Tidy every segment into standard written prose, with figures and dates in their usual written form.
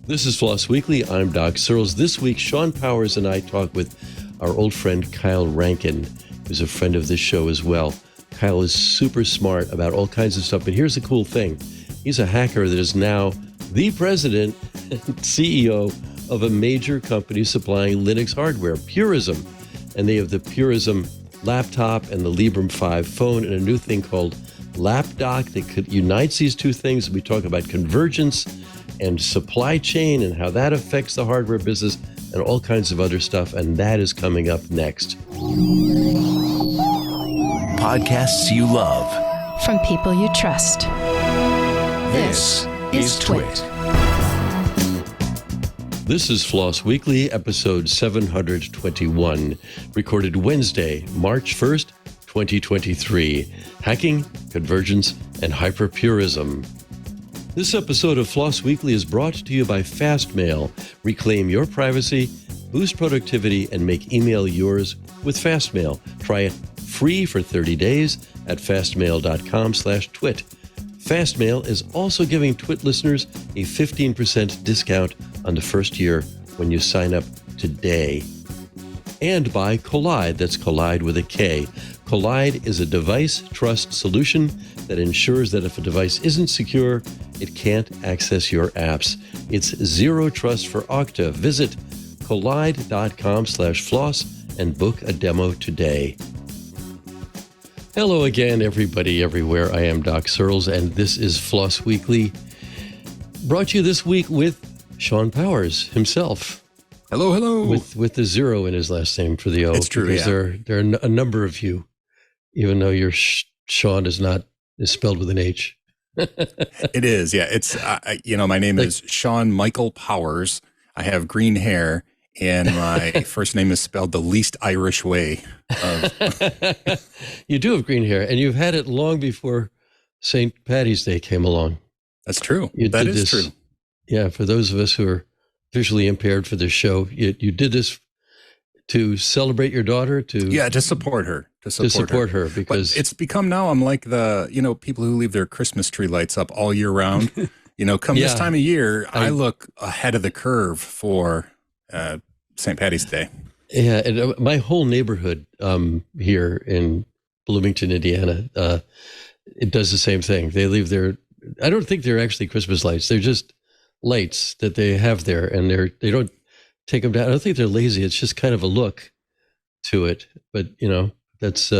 This is Floss Weekly. I'm Doc Searls. This week, Shawn Powers and I talk with our old friend Kyle Rankin, who's a friend of this show as well. Kyle is super smart about all kinds of stuff, but here's the cool thing. He's a hacker that is now the president and CEO of a major company supplying Linux hardware, Purism. And they have the Purism laptop and the Librem 5 phone and a new thing called Lapdock that unites these two things. We talk about convergence and supply chain and how that affects the hardware business and all kinds of other stuff. And that is coming up next. Podcasts you love. From people you trust. This is TWiT. This is Floss Weekly, episode 721, recorded Wednesday, March 1st, 2023. Hacking, Convergence, and HyperPurism. This episode of Floss Weekly is brought to you by FastMail. Reclaim your privacy, boost productivity, and make email yours with FastMail. Try it free for 30 days at fastmail.com/twit. FastMail is also giving TWiT listeners a 15% discount on the first year when you sign up today. And by Collide, that's Collide with a K. Collide is a device trust solution that ensures that if a device isn't secure, it can't access your apps. It's zero trust for Okta. Visit collide.com/floss and book a demo today. Hello again, everybody, everywhere. I am Doc Searls, and this is Floss Weekly, brought to you this week with Shawn Powers himself. Hello, hello. With the zero in his last name for the O. It's true, because yeah. there are a number of you, even though your Shawn is spelled with an H. It is, yeah. It's my name is Shawn Michael Powers. I have green hair, and my first name is spelled the least Irish way. You do have green hair, and you've had it long before St. Paddy's Day came along. That's true. That is true. Yeah, for those of us who are visually impaired for this show, you did this to celebrate your daughter, to support her. To support her because but it's become now, I'm like the, people who leave their Christmas tree lights up all year round. This time of year, I look ahead of the curve for St. Paddy's Day. Yeah, and my whole neighborhood here in Bloomington, Indiana, it does the same thing. They leave I don't think they're actually Christmas lights. They're just lights that they have there, and they don't take them down. I don't think they're lazy. It's just kind of a look to it. But that's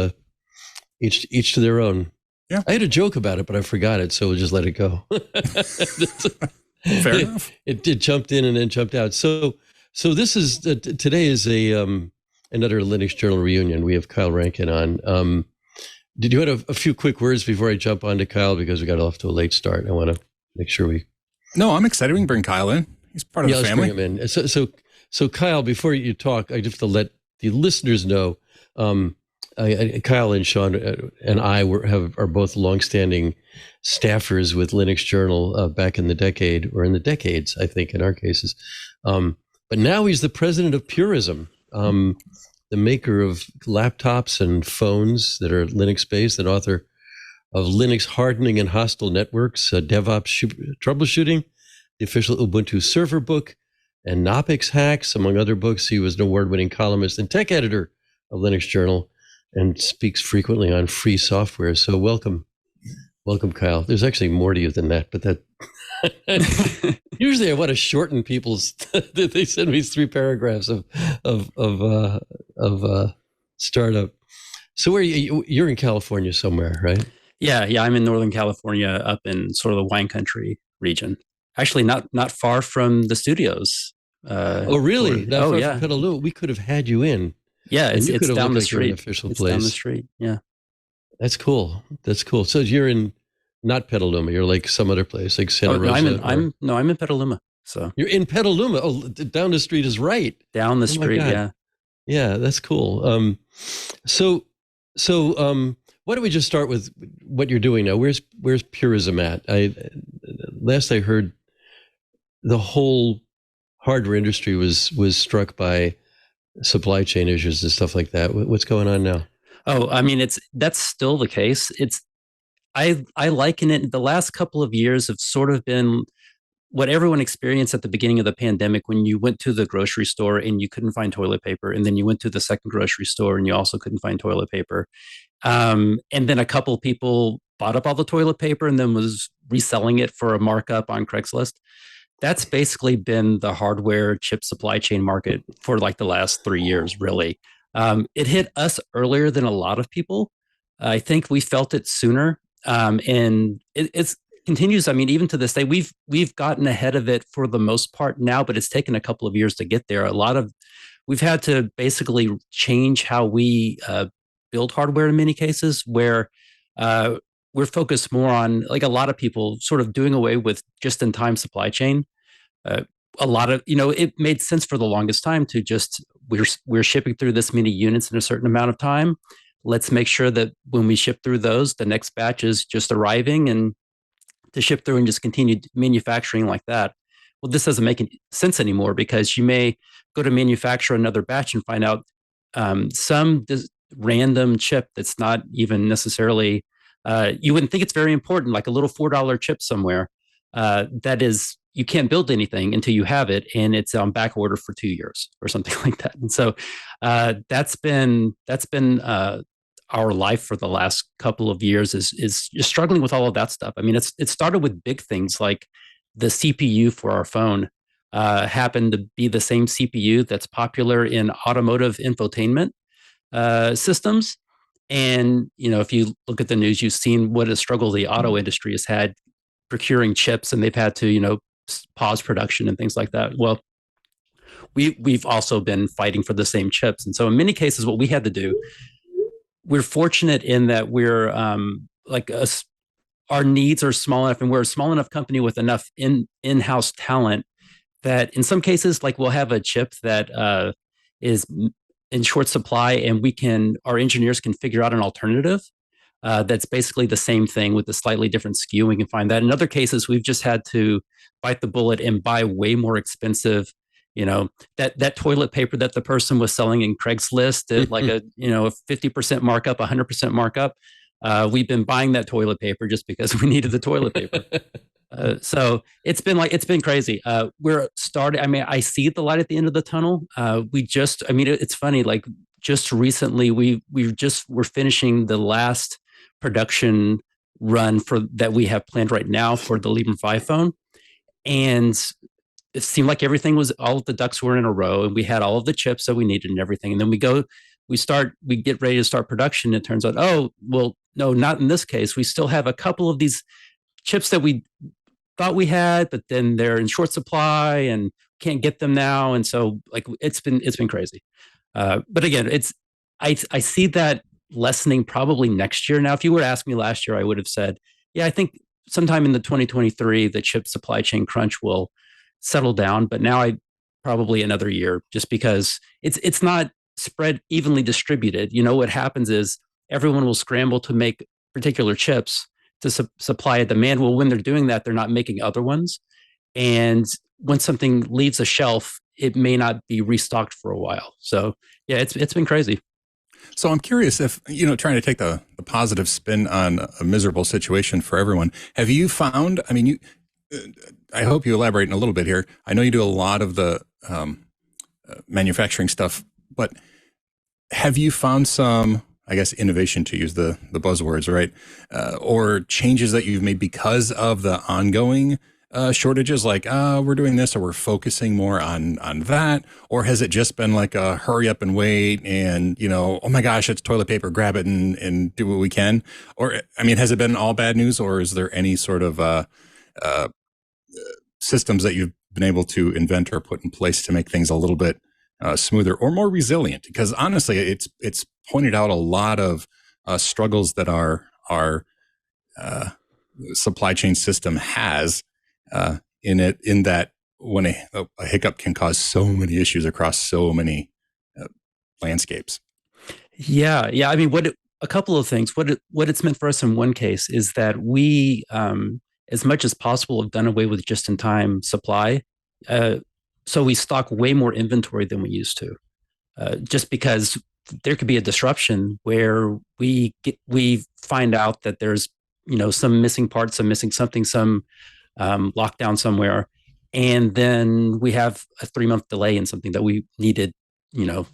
each to their own. Yeah, I had a joke about it, but I forgot it, so we'll just let it go. Fair enough. It jumped in and then jumped out. So this is today is another Linux Journal reunion. We have Kyle Rankin on. Did you have a few quick words before I jump on to Kyle, because we got off to a late start? I want to make sure we. No, I'm excited. We can bring Kyle in. He's part of the family. Let's bring him in. So Kyle, before you talk, I just have to let the listeners know. Kyle and Shawn and I are both longstanding staffers with Linux Journal back in the decade, or in the decades, I think, in our cases. But now he's the president of Purism, the maker of laptops and phones that are Linux-based, and author of Linux Hardening and Hostile Networks, DevOps Troubleshooting, the official Ubuntu server book, and Knoppix Hacks, among other books. He was an award-winning columnist and tech editor of Linux Journal, and speaks frequently on free software. So welcome, Kyle. There's actually more to you than that, but that usually I want to shorten people's. They send me 3 paragraphs of startup. So where you're in California somewhere, right? Yeah. I'm in Northern California, up in sort of the wine country region. Actually, not far from the studios. Oh, really? Not far from Petaluma. We could have had you in. Yeah, it's down the street. Official it's place. Down the street. Yeah, that's cool. So you're in not Petaluma. You're like some other place, like Santa Rosa. I'm in Petaluma. So you're in Petaluma. Oh, down the street is right. Down the street. Yeah. Yeah, that's cool. So why don't we just start with what you're doing now? Where's Purism at? Last I heard, the whole hardware industry was struck by supply chain issues and stuff like that. What's going on now? Oh, I mean, that's still the case. I liken it. The last couple of years have sort of been what everyone experienced at the beginning of the pandemic when you went to the grocery store and you couldn't find toilet paper, and then you went to the second grocery store and you also couldn't find toilet paper. And then a couple of people bought up all the toilet paper and then was reselling it for a markup on Craigslist. That's basically been the hardware chip supply chain market for like the last 3 years, really. It hit us earlier than a lot of people. I think we felt it sooner. And it's continues. I mean, even to this day, we've gotten ahead of it for the most part now, but it's taken a couple of years to get there. We've had to basically change how we build hardware in many cases, where we're focused more on, like, a lot of people sort of doing away with just-in-time supply chain. A lot of, it made sense for the longest time to just, we're shipping through this many units in a certain amount of time. Let's make sure that when we ship through those, the next batch is just arriving, and to ship through and just continue manufacturing like that. Well, this doesn't make any sense anymore, because you may go to manufacture another batch and find out some random chip that's not even necessarily, you wouldn't think it's very important, like a little $4 chip somewhere, that is, you can't build anything until you have it, and it's on back order for 2 years or something like that. And so that's been our life for the last couple of years, is just struggling with all of that stuff. I mean, it started with big things like the CPU for our phone happened to be the same CPU that's popular in automotive infotainment systems. And, if you look at the news, you've seen what a struggle the auto industry has had procuring chips, and they've had to, pause production and things like that. Well, we've also been fighting for the same chips. And so in many cases, what we had to do, we're fortunate in that we're our needs are small enough, and we're a small enough company with enough in-house talent that in some cases, like, we'll have a chip that is in short supply, and our engineers can figure out an alternative that's basically the same thing with a slightly different SKU. We can find that. In other cases, we've just had to bite the bullet and buy way more expensive, that toilet paper that the person was selling in Craigslist at like a 50% markup, 100% markup. We've been buying that toilet paper just because we needed the toilet paper. So it's been crazy. We're starting. I mean, I see the light at the end of the tunnel. It's funny. Like, just recently, we're finishing the last production run that we have planned right now for the Librem 5 phone, and it seemed like all of the ducks were in a row, and we had all of the chips that we needed and everything. And then we get ready to start production. And it turns out, oh, well, no, not in this case. We still have a couple of these chips that we thought we had, but then they're in short supply and can't get them now. And so, like, it's been crazy. But again, I see that lessening probably next year. Now, if you were to ask me last year, I would have said, yeah, I think sometime in the 2023, the chip supply chain crunch will settle down. But now probably another year, just because it's not spread evenly distributed. What happens is everyone will scramble to make particular chips to supply a demand. Well, when they're doing that, they're not making other ones. And when something leaves a shelf, it may not be restocked for a while. So yeah, it's been crazy. So I'm curious if, trying to take the positive spin on a miserable situation for everyone, have you found, I hope you elaborate in a little bit here. I know you do a lot of the manufacturing stuff, but have you found some, I guess, innovation, to use the buzzwords, right? Or changes that you've made because of the ongoing shortages, like, we're doing this, or we're focusing more on that? Or has it just been like a hurry up and wait and, oh my gosh, it's toilet paper, grab it and do what we can? Or, has it been all bad news, or is there any sort of systems that you've been able to invent or put in place to make things a little bit smoother or more resilient? Because honestly, it's pointed out a lot of struggles that our supply chain system has in that when a hiccup can cause so many issues across so many landscapes. Yeah. A couple of things. What it's meant for us in one case is that we, as much as possible, have done away with just-in-time supply. So we stock way more inventory than we used to, just because there could be a disruption where we find out that there's some missing parts, some missing something, some lockdown somewhere, And then we have a 3-month delay in something that we needed,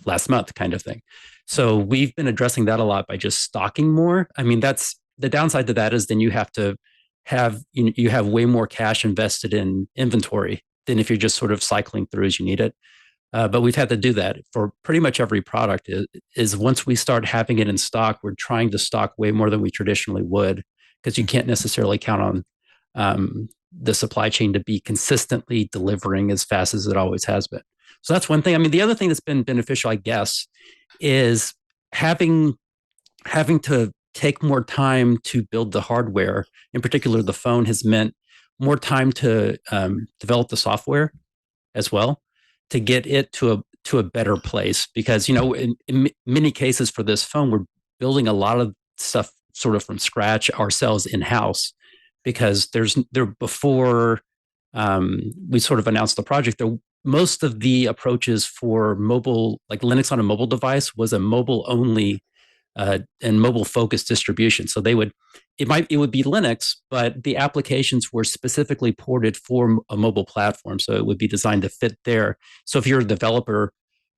last month kind of thing. So we've been addressing that a lot by just stocking more. I mean, that's the downside to that is then you have to have, you have way more cash invested in inventory than if you're just sort of cycling through as you need it. But we've had to do that for pretty much every product is once we start having it in stock, we're trying to stock way more than we traditionally would because you can't necessarily count on the supply chain to be consistently delivering as fast as it always has been. So that's one thing. I mean, the other thing that's been beneficial, I guess, is having to take more time to build the hardware. In particular, the phone has meant more time to develop the software as well to get it to a better place. Because in many cases for this phone, we're building a lot of stuff sort of from scratch ourselves in house. Because before we sort of announced the project, most of the approaches for mobile, like Linux on a mobile device, was a mobile only and mobile focused distribution. So it would be Linux, but the applications were specifically ported for a mobile platform. So it would be designed to fit there. So if you're a developer,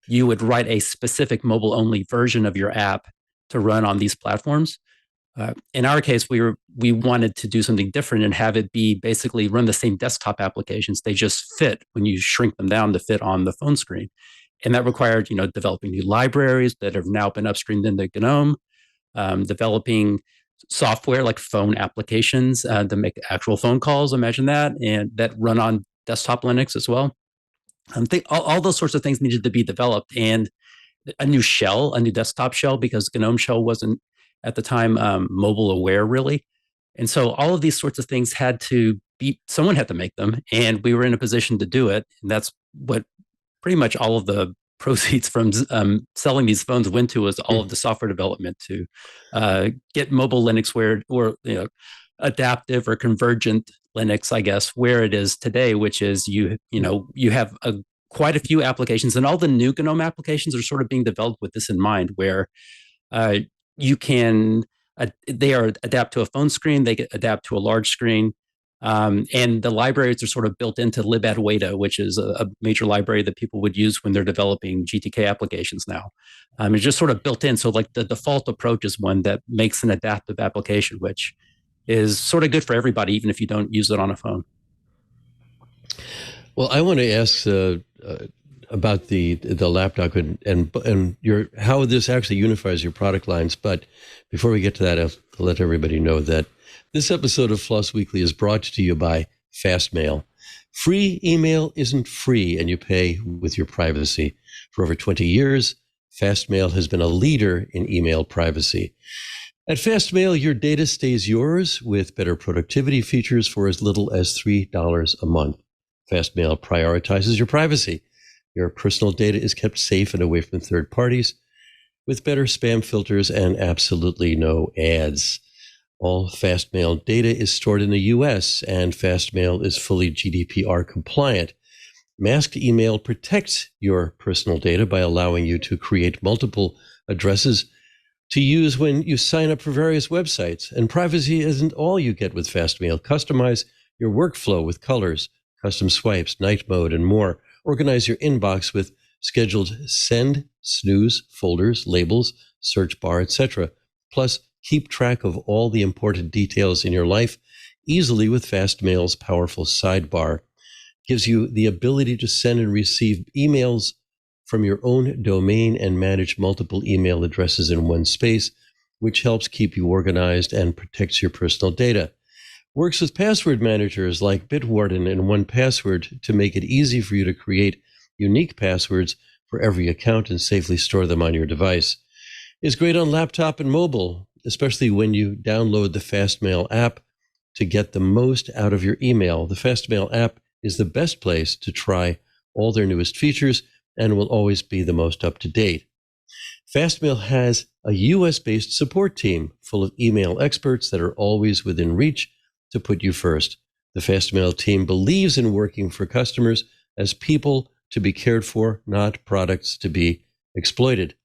you would write a specific mobile only version of your app to run on these platforms. In our case, we wanted to do something different and have it be basically run the same desktop applications. They just fit when you shrink them down to fit on the phone screen. And that required, developing new libraries that have now been upstreamed into GNOME, developing software like phone applications to make actual phone calls, imagine that, and that run on desktop Linux as well. All those sorts of things needed to be developed, and a new desktop shell, because GNOME shell wasn't at the time mobile aware really. And so all of these sorts of things someone had to make them, and we were in a position to do it. And that's what pretty much all of the proceeds from selling these phones went to, was all of the software development to get mobile Linux or adaptive or convergent Linux, I guess, where it is today, which is you have quite a few applications, and all the new GNOME applications are sort of being developed with this in mind, where you can they are adapt to a phone screen, they get adapt to a large screen. And the libraries are sort of built into libadwaita, which is a major library that people would use when they're developing GTK applications now. It's just sort of built in. So like the default approach is one that makes an adaptive application, which is sort of good for everybody, even if you don't use it on a phone. Well, I want to ask about the Lapdock and how this actually unifies your product lines. But before we get to that, I'll let everybody know that this episode of Floss Weekly is brought to you by FastMail. Free email isn't free, and you pay with your privacy. For over 20 years, FastMail has been a leader in email privacy. At FastMail, your data stays yours with better productivity features for as little as $3 a month. FastMail prioritizes your privacy. Your personal data is kept safe and away from third parties with better spam filters and absolutely no ads. All FastMail data is stored in the US, and FastMail is fully GDPR compliant. Masked email protects your personal data by allowing you to create multiple addresses to use when you sign up for various websites. And privacy isn't all you get with FastMail. Customize your workflow with colors, custom swipes, night mode, and more. Organize your inbox with scheduled send, snooze, folders, labels, search bar, etc. Plus, keep track of all the important details in your life easily with FastMail's powerful sidebar. Gives you the ability to send and receive emails from your own domain and manage multiple email addresses in one space, which helps keep you organized and protects your personal data. Works with password managers like Bitwarden and 1Password to make it easy for you to create unique passwords for every account and safely store them on your device. It's great on laptop and mobile, especially when you download the FastMail app to get the most out of your email. The FastMail app is the best place to try all their newest features and will always be the most up-to-date. FastMail has a US-based support team full of email experts that are always within reach to put you first. The FastMail team believes in working for customers as people to be cared for, not products to be exploited.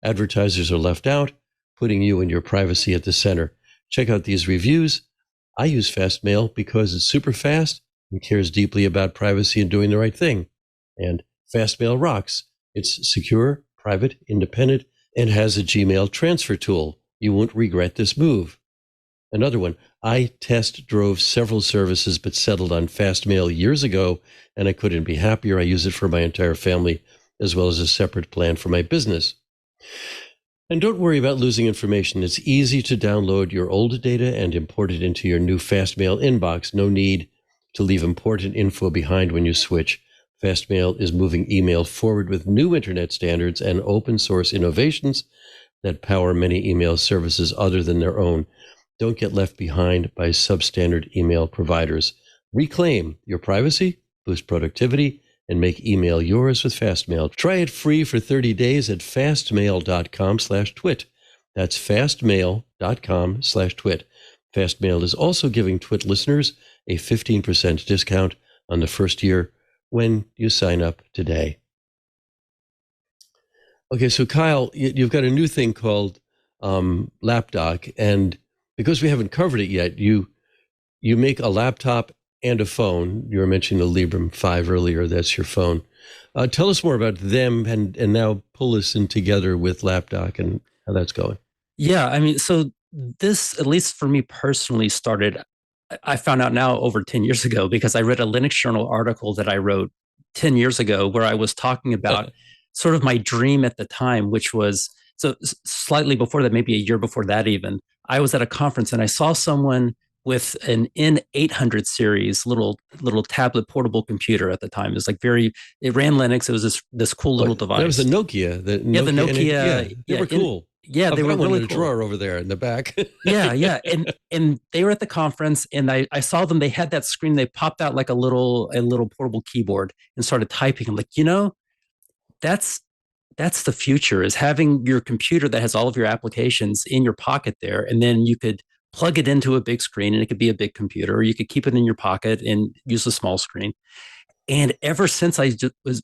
Advertisers are left out, putting you and your privacy at the center. Check out these reviews. I use FastMail because it's super fast, and cares deeply about privacy and doing the right thing. And FastMail rocks. It's secure, private, independent, and has a Gmail transfer tool. You won't regret this move. Another one, I test drove several services but settled on FastMail years ago, and I couldn't be happier. I use it for my entire family, as well as a separate plan for my business. And don't worry about losing information. It's easy to download your old data and import it into your new FastMail inbox. No need to leave important info behind when you switch. FastMail is moving email forward with new internet standards and open source innovations that power many email services other than their own. Don't get left behind by substandard email providers. Reclaim your privacy, boost productivity, and make email yours with FastMail. Try it free for 30 days at fastmail.com/twit. That's fastmail.com/twit. FastMail is also giving Twit listeners a 15% discount on the first year when you sign up today. Okay, so Kyle, you've got a new thing called Lapdock, and because we haven't covered it yet, you make a laptop and a phone. You were mentioning the Librem 5 earlier. That's your phone. Tell us more about them, and now pull us in together with Lapdock and how that's going. Yeah, I mean, so this, at least for me personally, started, I found out now over 10 years ago, because I read a Linux Journal article that I wrote 10 years ago where I was talking about sort of my dream at the time, which was, so slightly before that, maybe a year before that even, I was at a conference and I saw someone with an N800 series little tablet portable computer at the time. It was like it ran Linux. It was this cool little device. That was the Nokia. The Nokia. They were cool. They were really in a cool. drawer over there in the back. yeah. And they were at the conference, and I saw them. They had that screen. They popped out like a little portable keyboard and started typing. I'm like, that's the future, is having your computer that has all of your applications in your pocket there, and then you could plug it into a big screen and it could be a big computer, or you could keep it in your pocket and use a small screen. And ever since, I just was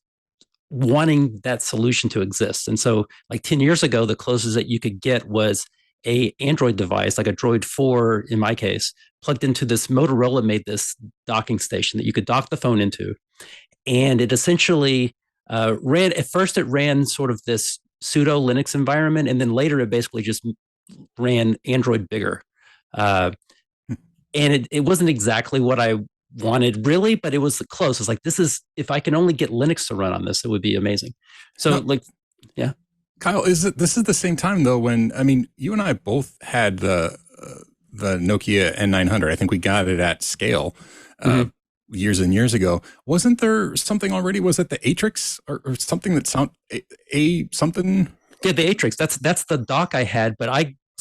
wanting that solution to exist. And so like 10 years ago, the closest that you could get was a Android device, like a Droid 4 in my case, plugged into this. Motorola made this docking station that you could dock the phone into. And it essentially it ran sort of this pseudo Linux environment. And then later it basically just ran Android bigger. And it wasn't exactly what I wanted really, but it was close. It's like, if I can only get Linux to run on this, it would be amazing. So yeah. Kyle, this is the same time though, when, I mean, you and I both had the Nokia N900. I think we got it at scale years and years ago. Wasn't there something already? Was it the Atrix or something that something? Yeah, the Atrix. That's the dock I had,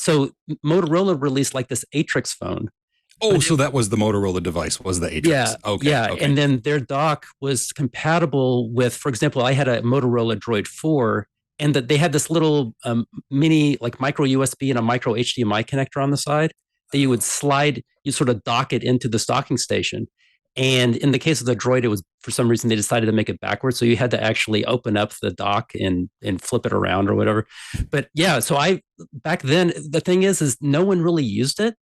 so Motorola released like this Atrix phone. Oh, so that was the Motorola device, was the Atrix. Yeah. Okay. Yeah. Okay. And then their dock was compatible with, for example, I had a Motorola Droid 4, and that they had this little mini like micro USB and a micro HDMI connector on the side that you would slide, you sort of dock it into the docking station. And in the case of the Droid, it was, for some reason, they decided to make it backwards. So you had to actually open up the dock and flip it around or whatever. But yeah, so back then, the thing is no one really used it.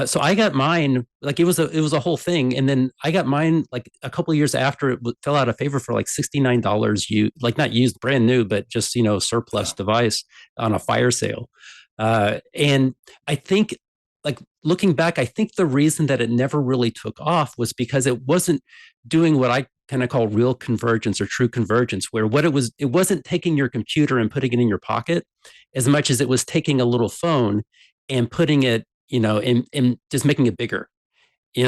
So I got mine, like it was a whole thing. And then I got mine like a couple of years after it fell out of favor for like $69, like not used, brand new, but just, surplus device on a fire sale. And I think, like looking back, I think the reason that it never really took off was because it wasn't doing what I kind of call real convergence or true convergence, where it wasn't taking your computer and putting it in your pocket as much as it was taking a little phone and putting it, and just making it bigger.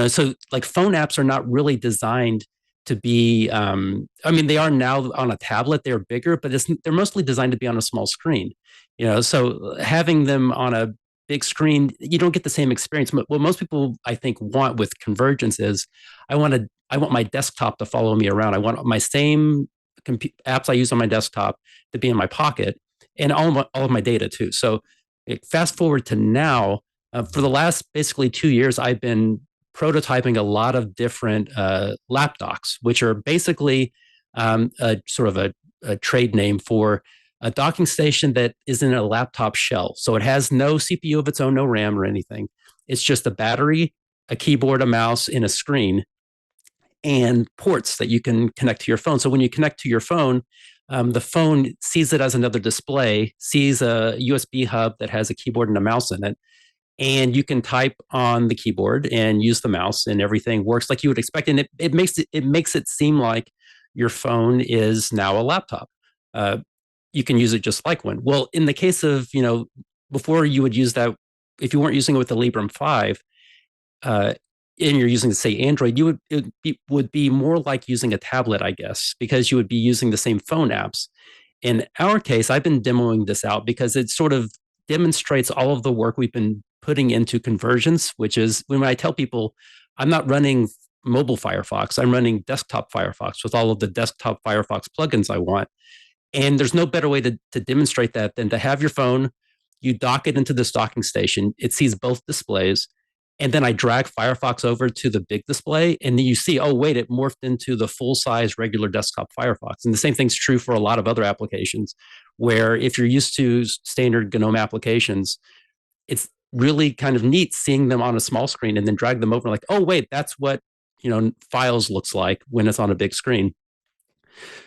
So like phone apps are not really designed to be, they are now on a tablet, they're bigger, but they're mostly designed to be on a small screen. So having them on a big screen, you don't get the same experience. What most people, I think, want with convergence is, I want my desktop to follow me around. I want my same apps I use on my desktop to be in my pocket, and all of my data too. So fast forward to now, for the last basically 2 years, I've been prototyping a lot of different lapdocks, which are basically sort of a trade name for a docking station that is in a laptop shell. So it has no CPU of its own, no RAM or anything. It's just a battery, a keyboard, a mouse, and a screen. and ports that you can connect to your phone. So when you connect to your phone, the phone sees it as another display, sees a USB hub that has a keyboard and a mouse in it, and you can type on the keyboard and use the mouse, and everything works like you would expect. And it makes it seem like your phone is now a laptop. You can use it just like one. Well, in the case of, before you would use that, if you weren't using it with the Librem 5, and you're using, say, Android, it would be more like using a tablet, I guess, because you would be using the same phone apps. In our case, I've been demoing this out because it sort of demonstrates all of the work we've been putting into Convergence, which is when I tell people I'm not running mobile Firefox, I'm running desktop Firefox with all of the desktop Firefox plugins I want. And there's no better way to demonstrate that than to have your phone, you dock it into this docking station, it sees both displays, and then I drag Firefox over to the big display, and then you see, oh, wait, it morphed into the full-size regular desktop Firefox. And the same thing's true for a lot of other applications, where if you're used to standard GNOME applications, it's really kind of neat seeing them on a small screen and then drag them over like, oh, wait, that's what files looks like when it's on a big screen.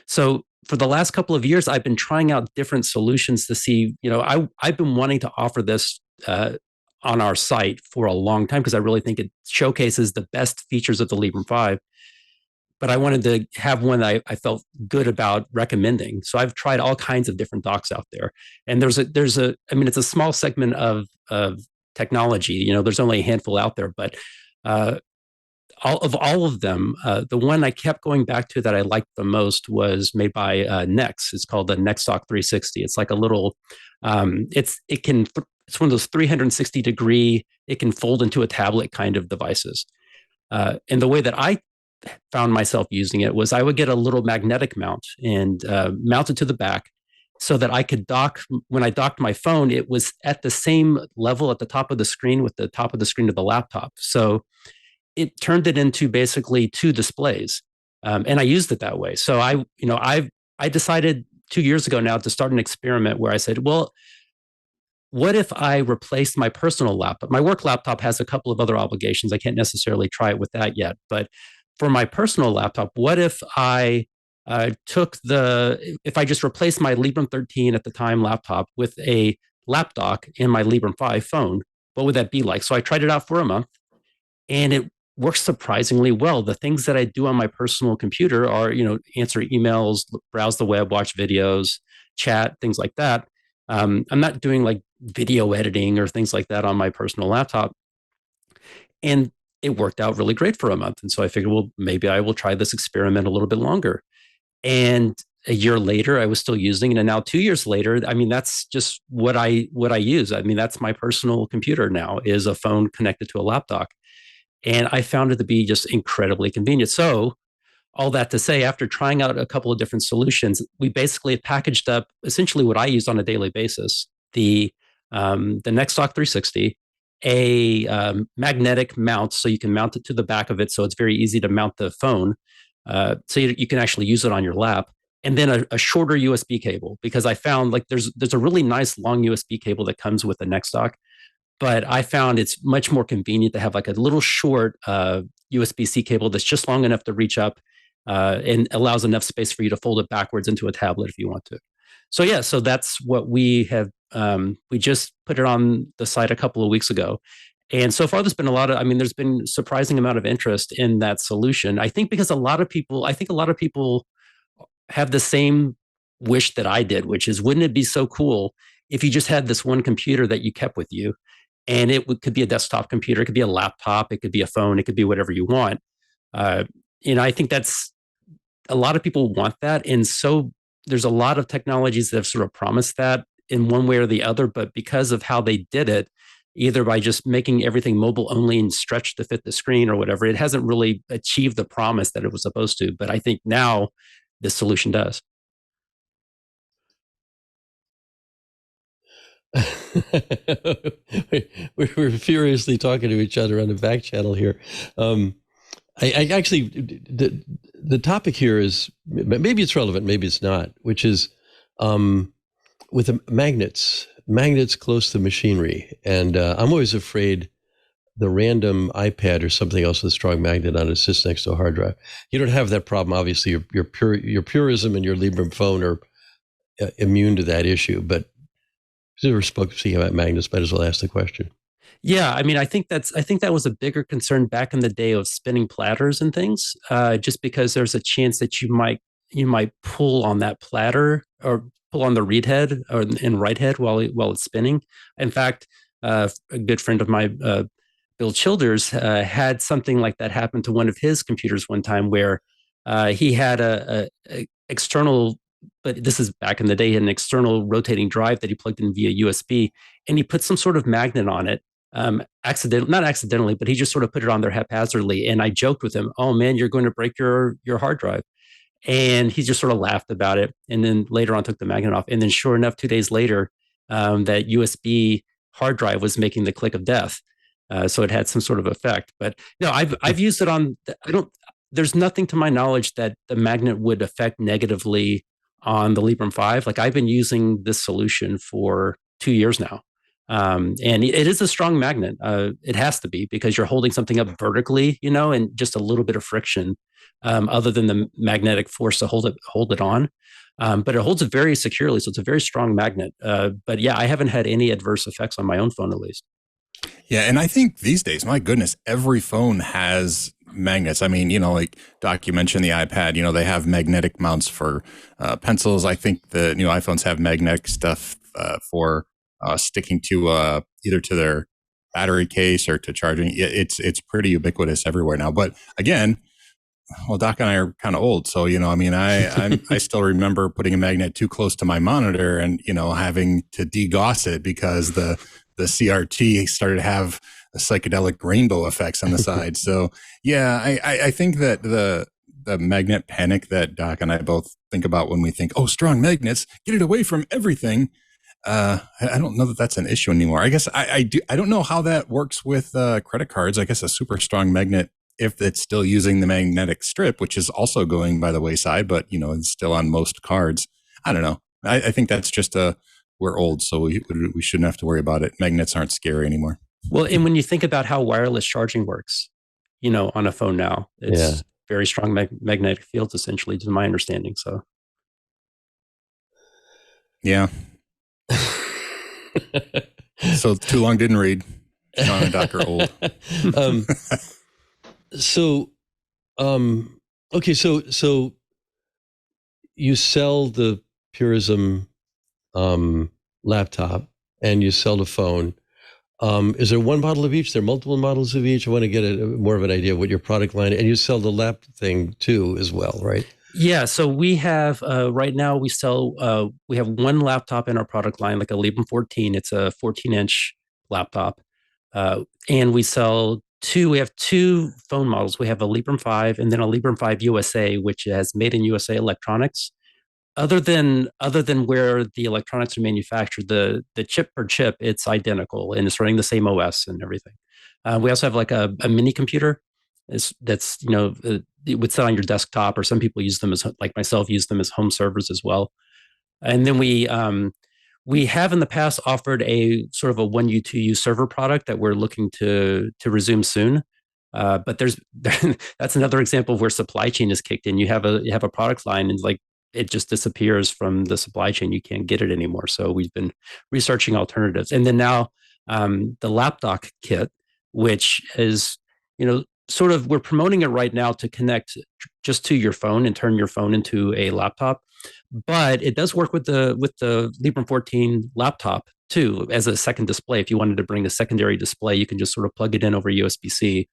So for the last couple of years, I've been trying out different solutions to see, I've been wanting to offer this on our site for a long time because I really think it showcases the best features of the Librem 5. But I wanted to have one that I felt good about recommending. So I've tried all kinds of different docks out there. And it's a small segment of technology. There's only a handful out there, but all of them, the one I kept going back to that I liked the most was made by Nex. It's called the NextDock 360. It's like a little, it's one of those 360-degree, it can fold into a tablet kind of devices. And the way that I found myself using it was I would get a little magnetic mount and mount it to the back so that I could dock. When I docked my phone, it was at the same level at the top of the screen with the top of the screen of the laptop. So it turned it into basically two displays. And I used it that way. So I decided 2 years ago now to start an experiment where I said, well, what if I replaced my personal laptop? My work laptop has a couple of other obligations. I can't necessarily try it with that yet. But for my personal laptop, what if I if I just replaced my Librem 13 at the time laptop with a Lapdock in my Librem 5 phone? What would that be like? So I tried it out for a month, and it works surprisingly well. The things that I do on my personal computer are, answer emails, browse the web, watch videos, chat, things like that. I'm not doing like video editing or things like that on my personal laptop. And it worked out really great for a month. And so I figured, well, maybe I will try this experiment a little bit longer. And a year later, I was still using it. And now 2 years later, that's just what I use. That's my personal computer now, is a phone connected to a Lapdock. And I found it to be just incredibly convenient. So all that to say, after trying out a couple of different solutions, we basically packaged up essentially what I use on a daily basis: the NextDock 360, a magnetic mount, so you can mount it to the back of it, so it's very easy to mount the phone, so you can actually use it on your lap, and then a shorter USB cable, because I found like there's a really nice long USB cable that comes with the NextDock. But I found it's much more convenient to have like a little short USB-C cable that's just long enough to reach up and allows enough space for you to fold it backwards into a tablet if you want to. So that's what we have. We just put it on the site a couple of weeks ago. And so far there's been there's been surprising amount of interest in that solution. I think because a lot of people have the same wish that I did, which is, wouldn't it be so cool if you just had this one computer that you kept with you? And could be a desktop computer, it could be a laptop, it could be a phone, it could be whatever you want. I think that's, a lot of people want that. And so there's a lot of technologies that have sort of promised that in one way or the other, but because of how they did it, either by just making everything mobile only and stretched to fit the screen or whatever, it hasn't really achieved the promise that it was supposed to. But I think now this solution does. We're furiously talking to each other on the back channel here. I actually, the topic here is, maybe it's relevant, maybe it's not, which is with the magnets close to machinery. And I'm always afraid the random iPad or something else with a strong magnet on it sits next to a hard drive. You don't have that problem. Obviously, your Purism and your Librem phone are immune to that issue. But since we're speaking about magnets, might as well ask the question. Yeah, I mean, I think that was a bigger concern back in the day of spinning platters and things, just because there's a chance that you might pull on that platter or pull on the read head or in write head while it's spinning. In fact, a good friend of mine, Bill Childers, had something like that happen to one of his computers one time, where he had a external, but this is back in the day, an external rotating drive that he plugged in via USB, and he put some sort of magnet on it. Not accidentally, but he just sort of put it on there haphazardly. And I joked with him, "Oh man, you're going to break your hard drive." And he just sort of laughed about it. And then later on took the magnet off. And then sure enough, 2 days later, that USB hard drive was making the click of death. So it had some sort of effect. But no, I've used it on, there's nothing to my knowledge that the magnet would affect negatively on the Librem 5. Like, I've been using this solution for 2 years now. And it is a strong magnet. It has to be, because you're holding something up vertically, and just a little bit of friction, other than the magnetic force to hold it on. But it holds it very securely. So it's a very strong magnet. But yeah, I haven't had any adverse effects on my own phone, at least. Yeah. And I think these days, my goodness, every phone has magnets. I mean, like Doc, you mentioned the iPad, they have magnetic mounts for pencils. I think the new iPhones have magnetic stuff for sticking to either to their battery case or to charging. It's pretty ubiquitous everywhere now. But again, well, Doc and I are kind of old, so I still remember putting a magnet too close to my monitor and having to degauss it because the CRT started to have a psychedelic rainbow effects on the side. So yeah, I think that the magnet panic that Doc and I both think about when we think, oh, strong magnets, get it away from everything. I don't know that that's an issue anymore. I guess I don't know how that works with credit cards. I guess a super strong magnet, if it's still using the magnetic strip, which is also going by the wayside, but it's still on most cards. I don't know. I think that's just we're old, so we shouldn't have to worry about it. Magnets aren't scary anymore. Well, and when you think about how wireless charging works, on a phone now, it's very strong magnetic fields, essentially, to my understanding. So, yeah. So too long didn't read. Shawn and Doc are old. Okay. So you sell the Purism laptop and you sell the phone. Is there one model of each? There are multiple models of each. I want to get more of an idea of what your product line, and you sell the lap thing too as well, right? Yeah. So we have, right now we have one laptop in our product line, like a Librem 14. It's a 14-inch laptop. And we have two phone models. We have a Librem 5 and then a Librem 5 USA, which has made in USA electronics. Other than where the electronics are manufactured, the chip per chip, it's identical and it's running the same OS and everything. We also have like a mini computer that's it would sit on your desktop, or some people use them as, like myself, use them as home servers as well. And then we have in the past offered a sort of a 1U, 2U server product that we're looking to resume soon. But that's another example of where supply chain is kicked in. You have a product line and like it just disappears from the supply chain. You can't get it anymore. So we've been researching alternatives. And then now the Lapdock kit, which is, sort of, we're promoting it right now to connect just to your phone and turn your phone into a laptop. But it does work with the Librem 14 laptop too, as a second display. If you wanted to bring a secondary display, you can just sort of plug it in over USB-C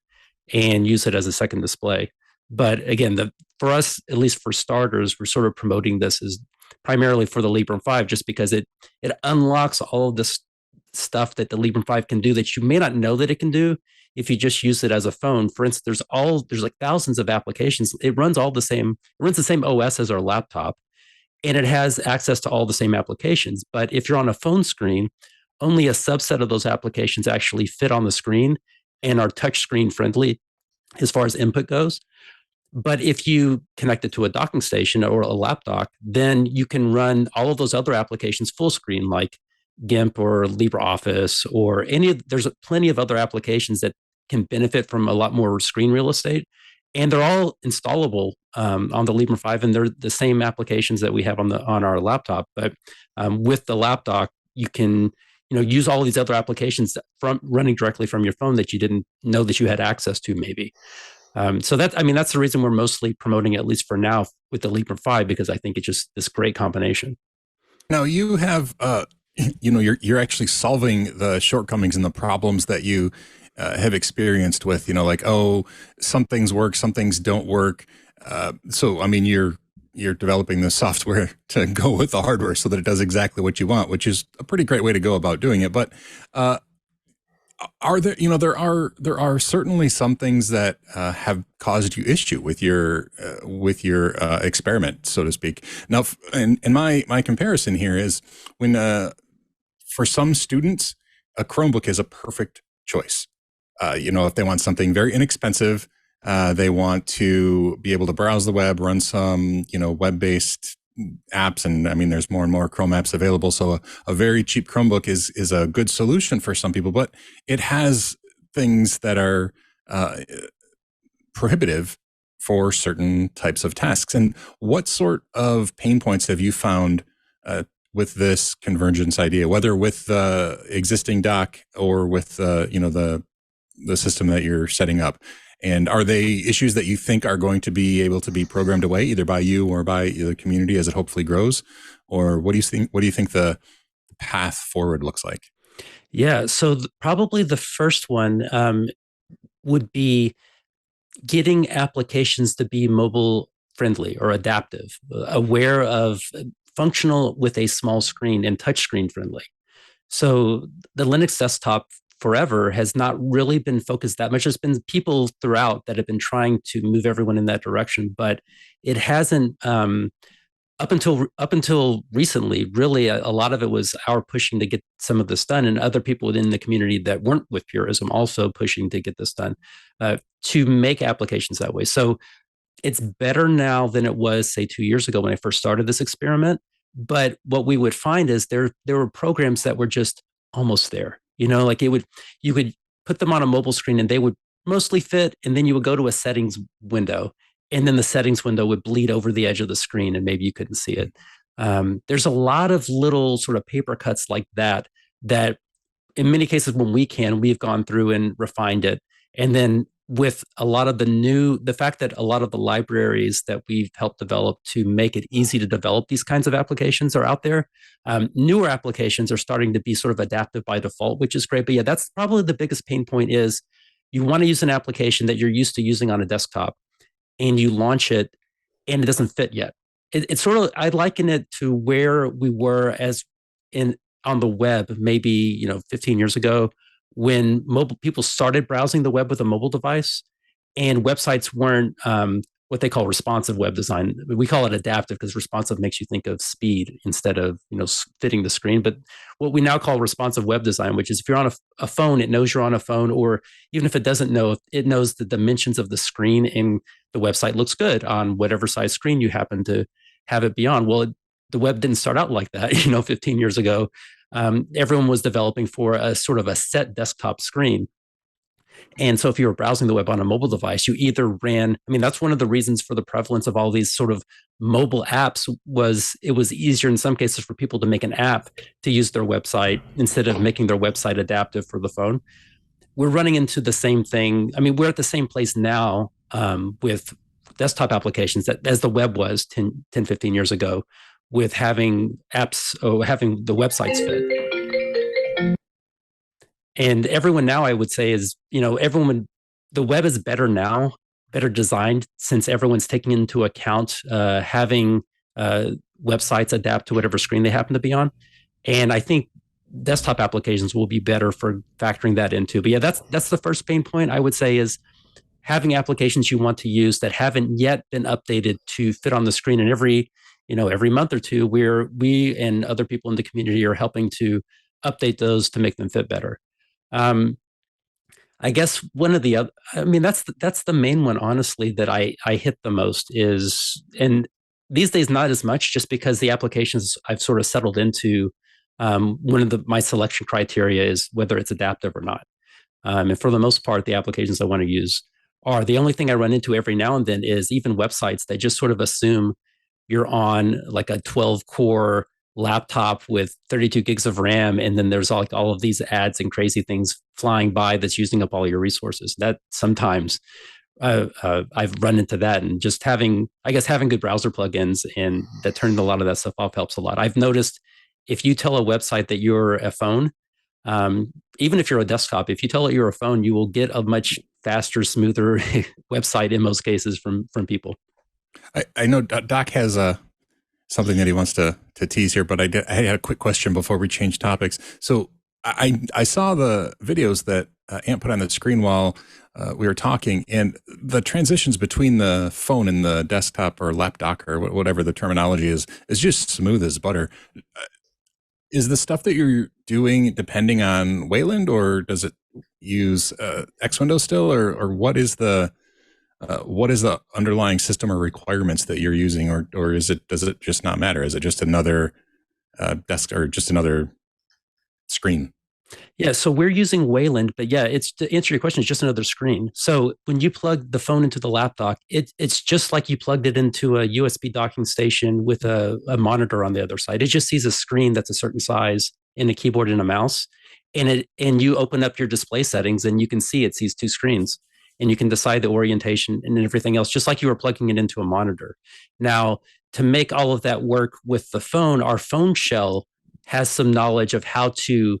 and use it as a second display. But again, for us, at least for starters, we're sort of promoting this as primarily for the Librem 5, just because it unlocks all of this stuff that the Librem 5 can do that you may not know that it can do if you just use it as a phone. For instance, there's like thousands of applications. It runs the same OS as our laptop, and it has access to all the same applications. But if you're on a phone screen, only a subset of those applications actually fit on the screen and are touchscreen friendly as far as input goes. But if you connect it to a docking station or a Lapdock, then you can run all of those other applications full screen, like GIMP or LibreOffice or there's plenty of other applications that can benefit from a lot more screen real estate. And they're all installable on the Librem 5, and they're the same applications that we have on our laptop. But with the Lapdock, you can use all these other applications from running directly from your phone that you didn't know that you had access to, maybe. So that's the reason we're mostly promoting it, at least for now, with the Librem 5, because I think it's just this great combination. Now you have, you're actually solving the shortcomings and the problems that you have experienced with, like, oh, some things work, some things don't work. So, I mean, you're developing the software to go with the hardware so that it does exactly what you want, which is a pretty great way to go about doing it. But are there, there are certainly some things that have caused you issue with your experiment, so to speak. Now, and my comparison here is when for some students, a Chromebook is a perfect choice. If they want something very inexpensive, they want to be able to browse the web, run some, web-based apps. And I mean, there's more and more Chrome apps available. So a very cheap Chromebook is a good solution for some people, but it has things that are prohibitive for certain types of tasks. And what sort of pain points have you found with this convergence idea, whether with the existing dock or with the system that you're setting up? And are they issues that you think are going to be able to be programmed away either by you or by the community as it hopefully grows? Or what do you think the path forward looks like? Yeah, so probably the first one would be getting applications to be mobile friendly or adaptive, aware of functional with a small screen and touchscreen friendly. So the Linux desktop forever has not really been focused that much. There's been people throughout that have been trying to move everyone in that direction, but it hasn't. Up until recently, really, a lot of it was our pushing to get some of this done, and other people within the community that weren't with Purism also pushing to get this done, to make applications that way. So it's better now than it was, say, 2 years ago when I first started this experiment. But what we would find is there were programs that were just almost there. Like you could put them on a mobile screen and they would mostly fit, and then you would go to a settings window, and then the settings window would bleed over the edge of the screen and maybe you couldn't see it. There's a lot of little sort of paper cuts like that in many cases, when we've gone through and refined it. And then with a lot of the fact that a lot of the libraries that we've helped develop to make it easy to develop these kinds of applications are out there. Newer applications are starting to be sort of adaptive by default, which is great. But yeah, that's probably the biggest pain point is you want to use an application that you're used to using on a desktop, and you launch it and it doesn't fit yet. It's sort of, I liken it to where we were on the web, maybe 15 years ago, when mobile people started browsing the web with a mobile device, and websites weren't what they call responsive web design. We call it adaptive because responsive makes you think of speed instead of fitting the screen. But what we now call responsive web design, which is if you're on a phone, it knows you're on a phone, or even if it doesn't know, it knows the dimensions of the screen, and the website looks good on whatever size screen you happen to have it be on. Well, the web didn't start out like that. 15 years ago, everyone was developing for a sort of a set desktop screen. And so if you were browsing the web on a mobile device, you either ran, that's one of the reasons for the prevalence of all these sort of mobile apps was it was easier in some cases for people to make an app to use their website instead of making their website adaptive for the phone. We're running into the same thing. We're at the same place now with desktop applications as the web was 10, 15 years ago, with having apps or having the websites fit. And everyone now, I would say, is, the web is better now, better designed, since everyone's taking into account having websites adapt to whatever screen they happen to be on. And I think desktop applications will be better for factoring that into. But yeah, that's the first pain point, I would say, is having applications you want to use that haven't yet been updated to fit on the screen. And every month or two, we and other people in the community are helping to update those to make them fit better. I guess one of the other, that's the main one, honestly, that I hit the most is, and these days not as much, just because the applications I've sort of settled into, one of my selection criteria is whether it's adaptive or not. And for the most part, the applications I want to use are. The only thing I run into every now and then is even websites that just sort of assume you're on like a 12 core laptop with 32 gigs of RAM. And then there's like all of these ads and crazy things flying by that's using up all your resources. That sometimes I've run into that, and just having good browser plugins and that turn a lot of that stuff off helps a lot. I've noticed if you tell a website that you're a phone, even if you're a desktop, if you tell it you're a phone, you will get a much faster, smoother website in most cases from people. I know Doc has something that he wants to tease here, but I had a quick question before we change topics. So I saw the videos that Ant put on the screen while we were talking, and the transitions between the phone and the desktop or lapdock or whatever the terminology is just smooth as butter. Is the stuff that you're doing depending on Wayland, or does it use X Windows still, or what is the underlying system or requirements that you're using, or does it just not matter? Is it just another desk or just another screen? Yeah, so we're using Wayland, but yeah, it's to answer your question, it's just another screen. So when you plug the phone into the laptop, it's just like you plugged it into a USB docking station with a monitor on the other side. It just sees a screen that's a certain size and a keyboard and a mouse, and you open up your display settings and you can see it sees two screens, and you can decide the orientation and everything else, just like you were plugging it into a monitor. Now, to make all of that work with the phone, our phone shell has some knowledge of how to.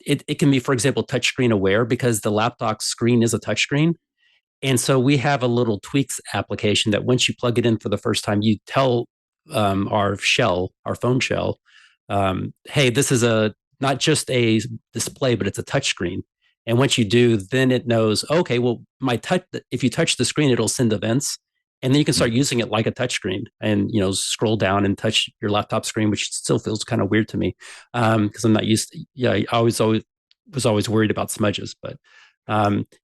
It can be, for example, touchscreen aware, because the laptop screen is a touchscreen. And so we have a little tweaks application that once you plug it in for the first time, you tell our phone shell, hey, this is not just a display, but it's a touchscreen. And once you do, then it knows, okay, well, if you touch the screen, it'll send events. And then you can start using it like a touchscreen, and scroll down and touch your laptop screen, which still feels kind of weird to me because I'm not used to. Yeah, I was always worried about smudges, but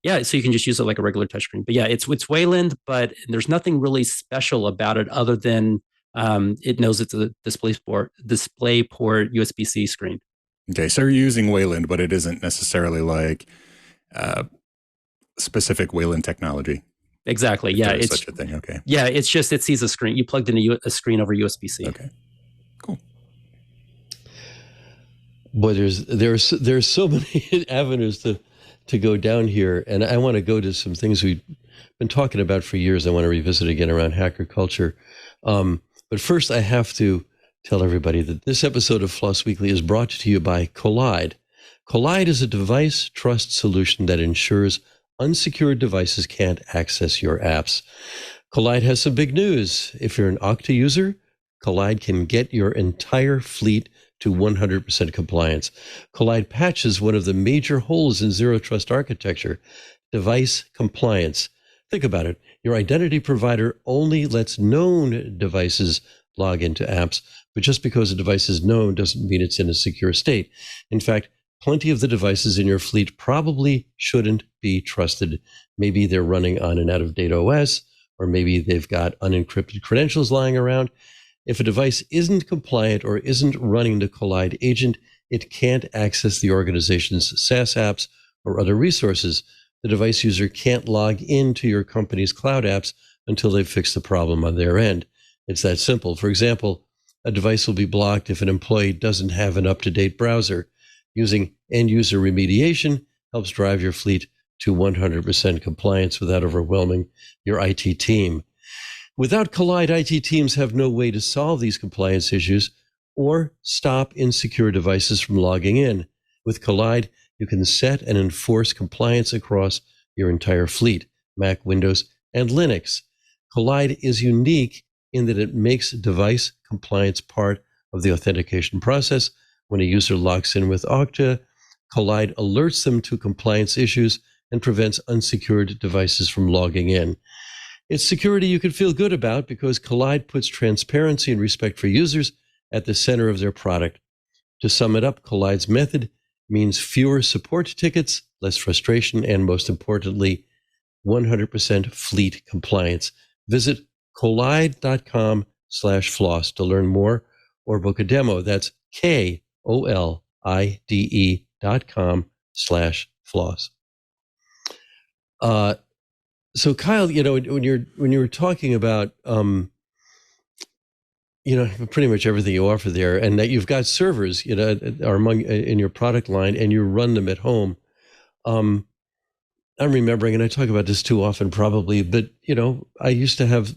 yeah, so you can just use it like a regular touchscreen. But yeah, it's Wayland, but there's nothing really special about it other than it knows it's a DisplayPort USB-C screen. Okay, so you're using Wayland, but it isn't necessarily like specific Wayland technology. Exactly. Yeah, it's such a thing. Okay. Yeah, it's just it sees a screen. You plugged in a screen over USB-C. Okay. Cool. Boy, there's so many avenues to go down here, and I want to go to some things we've been talking about for years. I want to revisit again around hacker culture, but first I have to tell everybody that this episode of FLOSS Weekly is brought to you by Collide. Collide is a device trust solution that ensures unsecured devices can't access your apps. Collide has some big news. If you're an Okta user, Collide can get your entire fleet to 100% compliance. Collide patches one of the major holes in zero trust architecture, device compliance. Think about it. Your identity provider only lets known devices log into apps, but just because a device is known doesn't mean it's in a secure state. In fact, plenty of the devices in your fleet probably shouldn't be trusted. Maybe they're running on an out-of-date OS, or maybe they've got unencrypted credentials lying around. If a device isn't compliant or isn't running the Collide agent, it can't access the organization's SaaS apps or other resources. The device user can't log into your company's cloud apps until they've fixed the problem on their end. It's that simple. For example, a device will be blocked if an employee doesn't have an up-to-date browser. Using end-user remediation helps drive your fleet to 100% compliance without overwhelming your IT team. Without Collide, IT teams have no way to solve these compliance issues or stop insecure devices from logging in. With Collide, you can set and enforce compliance across your entire fleet, Mac, Windows, and Linux. Collide is unique in that it makes device compliance part of the authentication process. When a user logs in with Okta, Collide alerts them to compliance issues and prevents unsecured devices from logging in. It's security you can feel good about because Collide puts transparency and respect for users at the center of their product. To sum it up, Collide's method means fewer support tickets, less frustration, and most importantly, 100% fleet compliance. Visit collide.com/floss to learn more or book a demo. That's KOLIDE.com/floss. FLOSS. So Kyle, when you were talking about pretty much everything you offer there, and that you've got servers, are among in your product line, and you run them at home. I'm remembering, and I talk about this too often, probably, but I used to have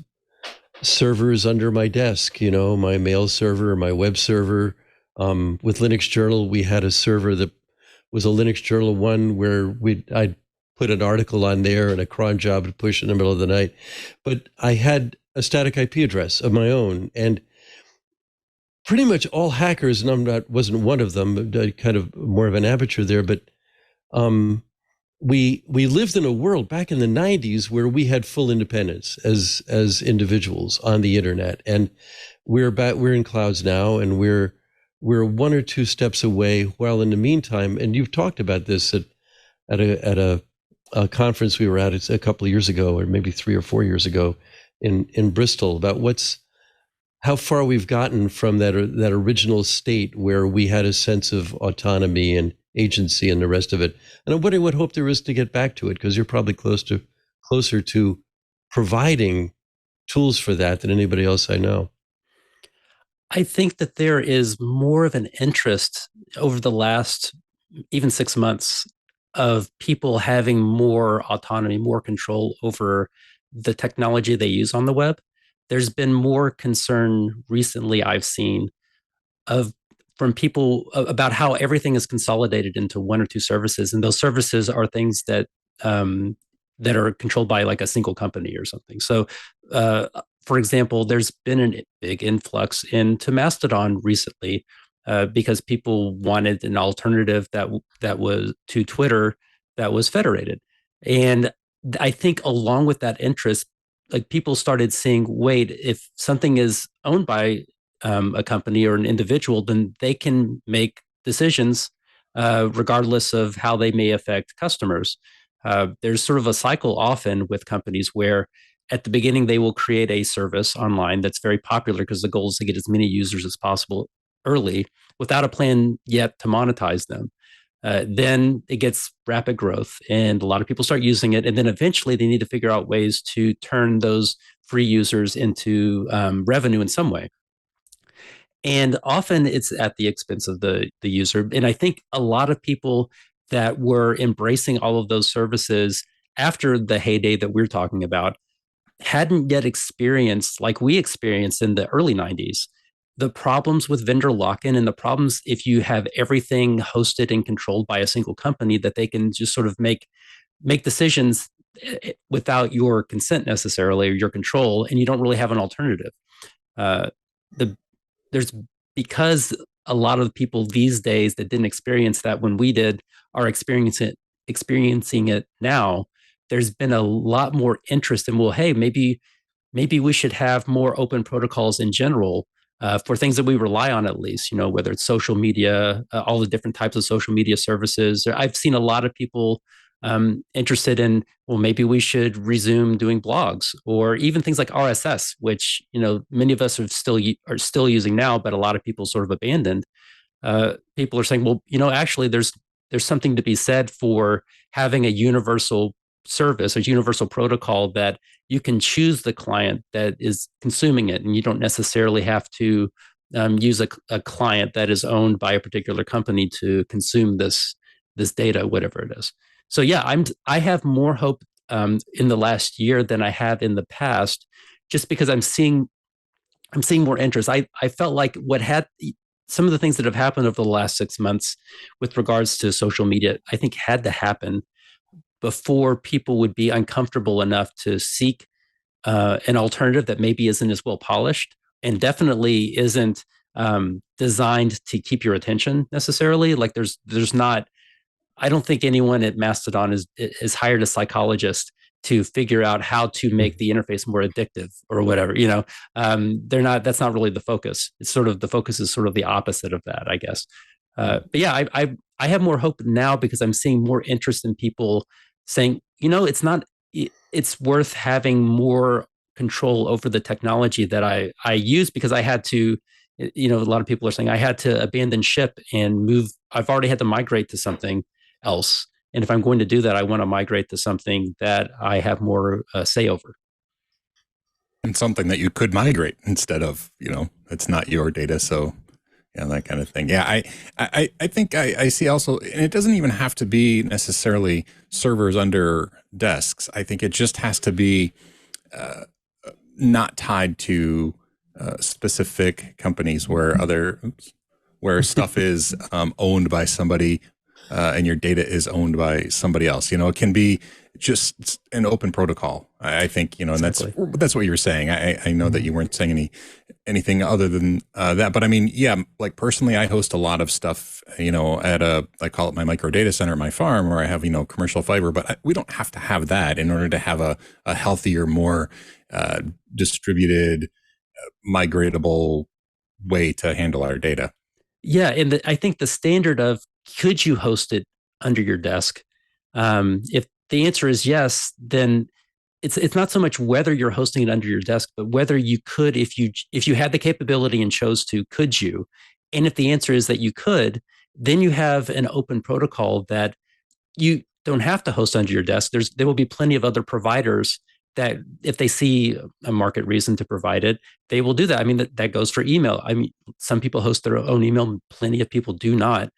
servers under my desk. My mail server, my web server. With Linux Journal, we had a server that was a Linux Journal one where I'd put an article on there and a cron job to push in the middle of the night. But I had a static IP address of my own, and pretty much all hackers, and wasn't one of them, kind of more of an aperture there, but we lived in a world back in the 90s where we had full independence as individuals on the internet, and we're in clouds now, and we're one or two steps away. While in the meantime, and you've talked about this at a conference we were at a couple of years ago, or maybe 3 or 4 years ago, in Bristol, about how far we've gotten from that original state where we had a sense of autonomy and agency and the rest of it. And I'm wondering what hope there is to get back to it, because you're probably closer to providing tools for that than anybody else I know. I think that there is more of an interest over the last even 6 months of people having more autonomy, more control over the technology they use on the web. There's been more concern recently I've seen from people about how everything is consolidated into one or two services, and those services are things that are controlled by like a single company or something. So, for example, there's been a big influx into Mastodon recently because people wanted an alternative that was to Twitter that was federated, and I think along with that interest, like people started seeing, wait, if something is owned by a company or an individual, then they can make decisions regardless of how they may affect customers. There's sort of a cycle often with companies where at the beginning they will create a service online that's very popular because the goal is to get as many users as possible early without a plan yet to monetize them. Then it gets rapid growth and a lot of people start using it. And then eventually they need to figure out ways to turn those free users into revenue in some way. And often it's at the expense of the user. And I think a lot of people that were embracing all of those services after the heyday that we're talking about hadn't yet experienced, like we experienced in the early 90s, the problems with vendor lock-in and the problems if you have everything hosted and controlled by a single company that they can just sort of make decisions without your consent necessarily or your control, and you don't really have an alternative. There's because a lot of the people these days that didn't experience that when we did are experiencing it now. There's been a lot more interest in, well, hey, maybe we should have more open protocols in general for things that we rely on, at least, whether it's social media, all the different types of social media services. I've seen a lot of people interested in, well, maybe we should resume doing blogs or even things like RSS, which, many of us are still using now, but a lot of people sort of abandoned. People are saying, well, actually there's something to be said for having a universal service, a universal protocol that you can choose the client that is consuming it, and you don't necessarily have to use a client that is owned by a particular company to consume this data, whatever it is. So yeah, I have more hope in the last year than I have in the past, just because I'm seeing more interest. I felt like some of the things that have happened over the last 6 months with regards to social media, I think had to happen before people would be uncomfortable enough to seek an alternative that maybe isn't as well polished and definitely isn't designed to keep your attention necessarily. Like there's not, I don't think anyone at Mastodon is hired a psychologist to figure out how to make the interface more addictive or whatever. They're not. That's not really the focus. It's sort of the focus is sort of the opposite of that, I guess. But yeah, I have more hope now because I'm seeing more interest in people saying, it's worth having more control over the technology that I use, because I had to. A lot of people are saying I had to abandon ship and move. I've already had to migrate to something else. And if I'm going to do that, I want to migrate to something that I have more say over. And something that you could migrate instead of, it's not your data. So that kind of thing. Yeah, I think I see also, and it doesn't even have to be necessarily servers under desks. I think it just has to be not tied to specific companies where stuff is owned by somebody and your data is owned by somebody else. It can be just an open protocol. I think, and Exactly. that's what you were saying. I know that you weren't saying anything other than that, but I mean, yeah, like personally, I host a lot of stuff, at I call it my micro data center at my farm, where I have, commercial fiber, but we don't have to have that in order to have a healthier, more distributed, migratable way to handle our data. Yeah, and I think the standard of could you host it under your desk? If the answer is yes, then it's not so much whether you're hosting it under your desk, but whether you could, if you had the capability and chose to, could you? And if the answer is that you could, then you have an open protocol that you don't have to host under your desk. There will be plenty of other providers that if they see a market reason to provide it, they will do that. I mean, that goes for email. I mean, some people host their own email, plenty of people do not.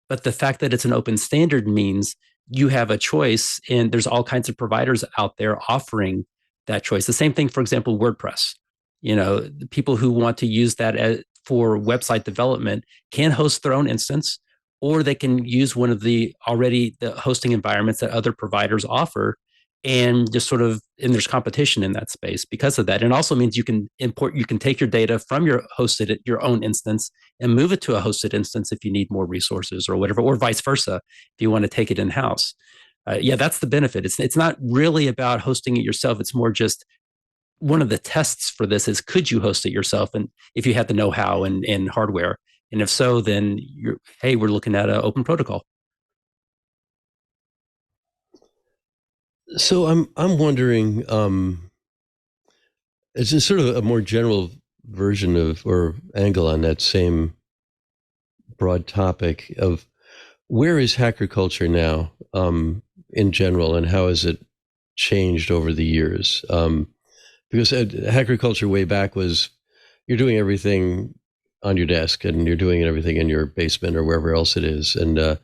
But the fact that it's an open standard means you have a choice, and there's all kinds of providers out there offering that choice. The same thing, for example, WordPress. The people who want to use that for website development can host their own instance, or they can use one of the hosting environments that other providers offer, and just and there's competition in that space because of that. And it also means you can take your data from your own instance and move it to a hosted instance if you need more resources or whatever, or vice versa, if you want to take it in-house. That's the benefit. It's not really about hosting it yourself. It's more just one of the tests for this is, could you host it yourself? And if you had the know-how and hardware, and if so, then we're looking at an open protocol. So I'm wondering, it's just sort of a more general version of or angle on that same broad topic of where is hacker culture now in general, and how has it changed over the years? Because hacker culture way back was you're doing everything on your desk and you're doing everything in your basement or wherever else it is, and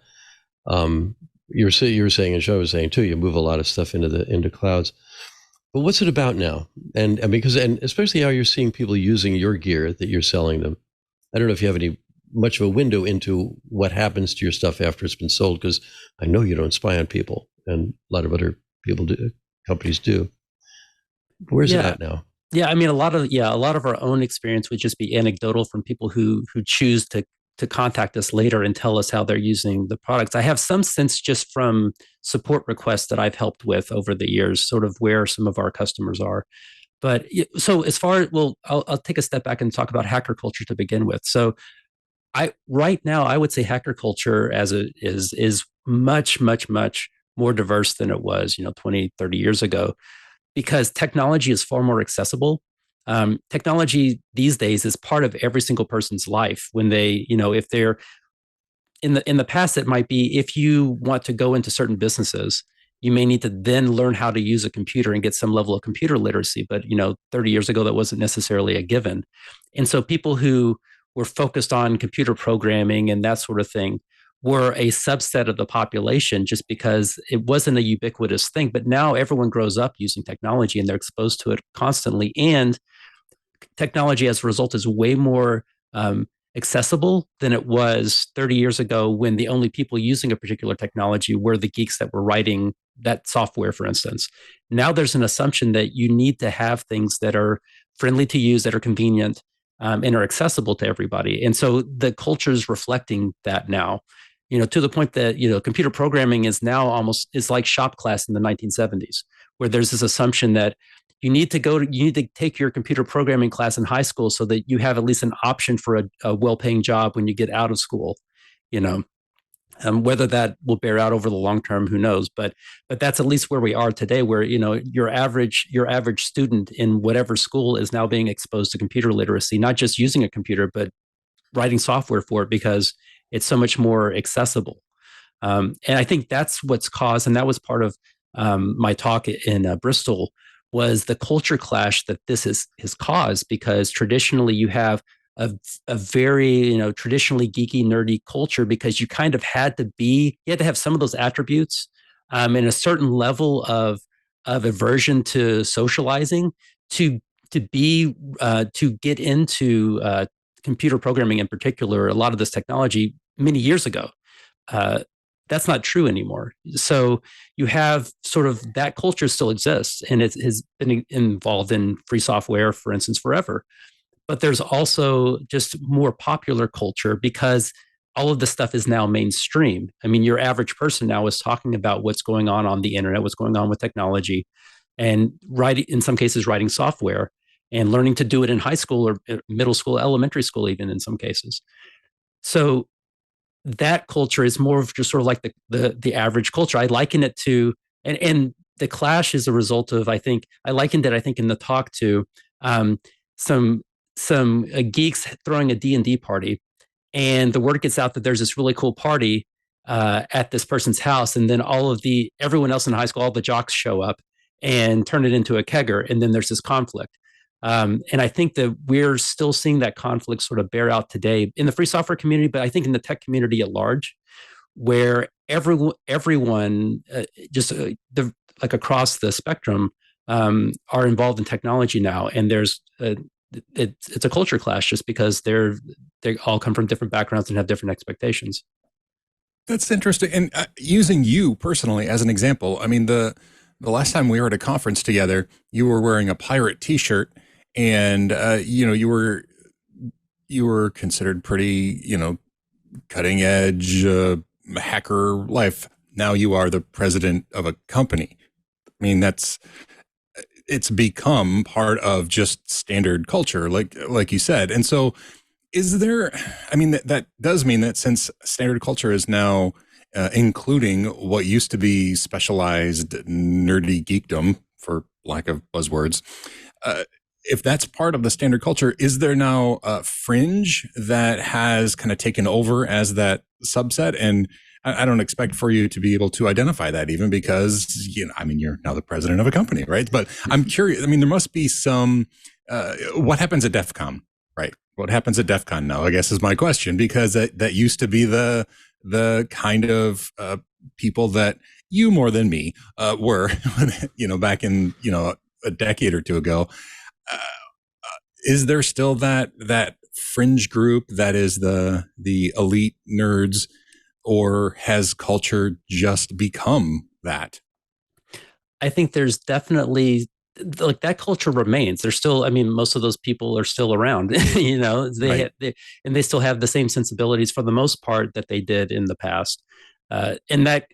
you were saying, and Shawn was saying too, you move a lot of stuff into clouds. But what's it about now? And especially how you're seeing people using your gear that you're selling them. I don't know if you have much of a window into what happens to your stuff after it's been sold, because I know you don't spy on people, and a lot of other companies do. Where's it at now? Yeah, I mean, a lot of our own experience would just be anecdotal from people who choose to contact us later and tell us how they're using the products. I have some sense just from support requests that I've helped with over the years, sort of where some of our customers are. But so as far as, I'll take a step back and talk about hacker culture to begin with. So right now, I would say hacker culture is much, much, much more diverse than it was, 20, 30 years ago, because technology is far more accessible. Technology these days is part of every single person's life. When they, if they're in the past, it might be if you want to go into certain businesses, you may need to then learn how to use a computer and get some level of computer literacy. But 30 years ago, that wasn't necessarily a given. And so people who were focused on computer programming and that sort of thing were a subset of the population, just because it wasn't a ubiquitous thing. But now everyone grows up using technology and they're exposed to it constantly. And technology as a result is way more accessible than it was 30 years ago, when the only people using a particular technology were the geeks that were writing that software, for instance. Now there's an assumption that you need to have things that are friendly to use, that are convenient, and are accessible to everybody. And so the culture is reflecting that now, to the point that, computer programming is now it's like shop class in the 1970s, where there's this assumption that you need to take your computer programming class in high school so that you have at least an option for a well-paying job when you get out of school. Whether that will bear out over the long term, who knows? But that's at least where we are today, where your average student in whatever school is now being exposed to computer literacy, not just using a computer, but writing software for it, because it's so much more accessible. And I think that's what's caused, and that was part of my talk in Bristol, was the culture clash that this has caused, because traditionally you have a very traditionally geeky, nerdy culture, because you kind of had to have some of those attributes and a certain level of aversion to socializing to get into computer programming in particular, a lot of this technology many years ago. That's not true anymore. So you have sort of that culture still exists, and it has been involved in free software, for instance, forever. But there's also just more popular culture because all of this stuff is now mainstream. I mean, your average person now is talking about what's going on the internet, what's going on with technology, and writing, in some cases, writing software and learning to do it in high school or middle school, elementary school, even in some cases. So that culture is more of just sort of like the average culture. I liken it to, and the clash is a result of, I likened it, in the talk to some geeks throwing a D&D party, and the word gets out that there's this really cool party at this person's house, and then everyone else in high school, all the jocks show up and turn it into a kegger, and then there's this conflict. And I think that we're still seeing that conflict sort of bear out today in the free software community, but I think in the tech community at large, where everyone like across the spectrum are involved in technology now, and there's it's a culture clash just because they all come from different backgrounds and have different expectations. That's interesting. And using you personally as an example, I mean, the last time we were at a conference together, you were wearing a pirate T-shirt, and you were considered pretty, cutting edge hacker life. Now you are the president of a company. I mean, it's become part of just standard culture, like you said. And so, is there? I mean, that does mean that since standard culture is now including what used to be specialized nerdy geekdom, for lack of buzzwords, if that's part of the standard culture, is there now a fringe that has kind of taken over as that subset? And I don't expect for you to be able to identify that, even because, you're now the president of a company, right? But I'm curious. I mean, there must be some, what happens at DEF CON, right? What happens at DEF CON now, I guess, is my question, because that used to be the kind of people that you more than me were, back in, a decade or two ago. Is there still that fringe group that is the elite nerds, or has culture just become that? I think there's definitely, like, that culture remains. There's still, most of those people are still around, they still have the same sensibilities for the most part that they did in the past. And that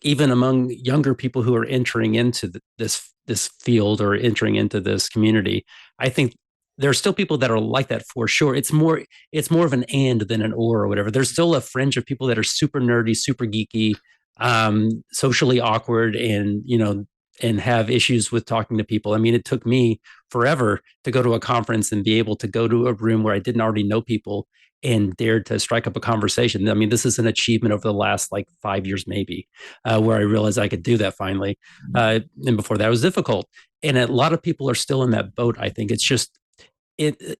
even among younger people who are entering into this field or entering into this community, I think there are still people that are like that for sure. It's more of an and than an or whatever. There's still a fringe of people that are super nerdy, super geeky, socially awkward, and have issues with talking to people. I mean, it took me forever to go to a conference and be able to go to a room where I didn't already know people and dared to strike up a conversation. I mean, this is an achievement over the last 5 years, maybe, where I realized I could do that finally. And before that, it was difficult. And a lot of people are still in that boat. I think it's just,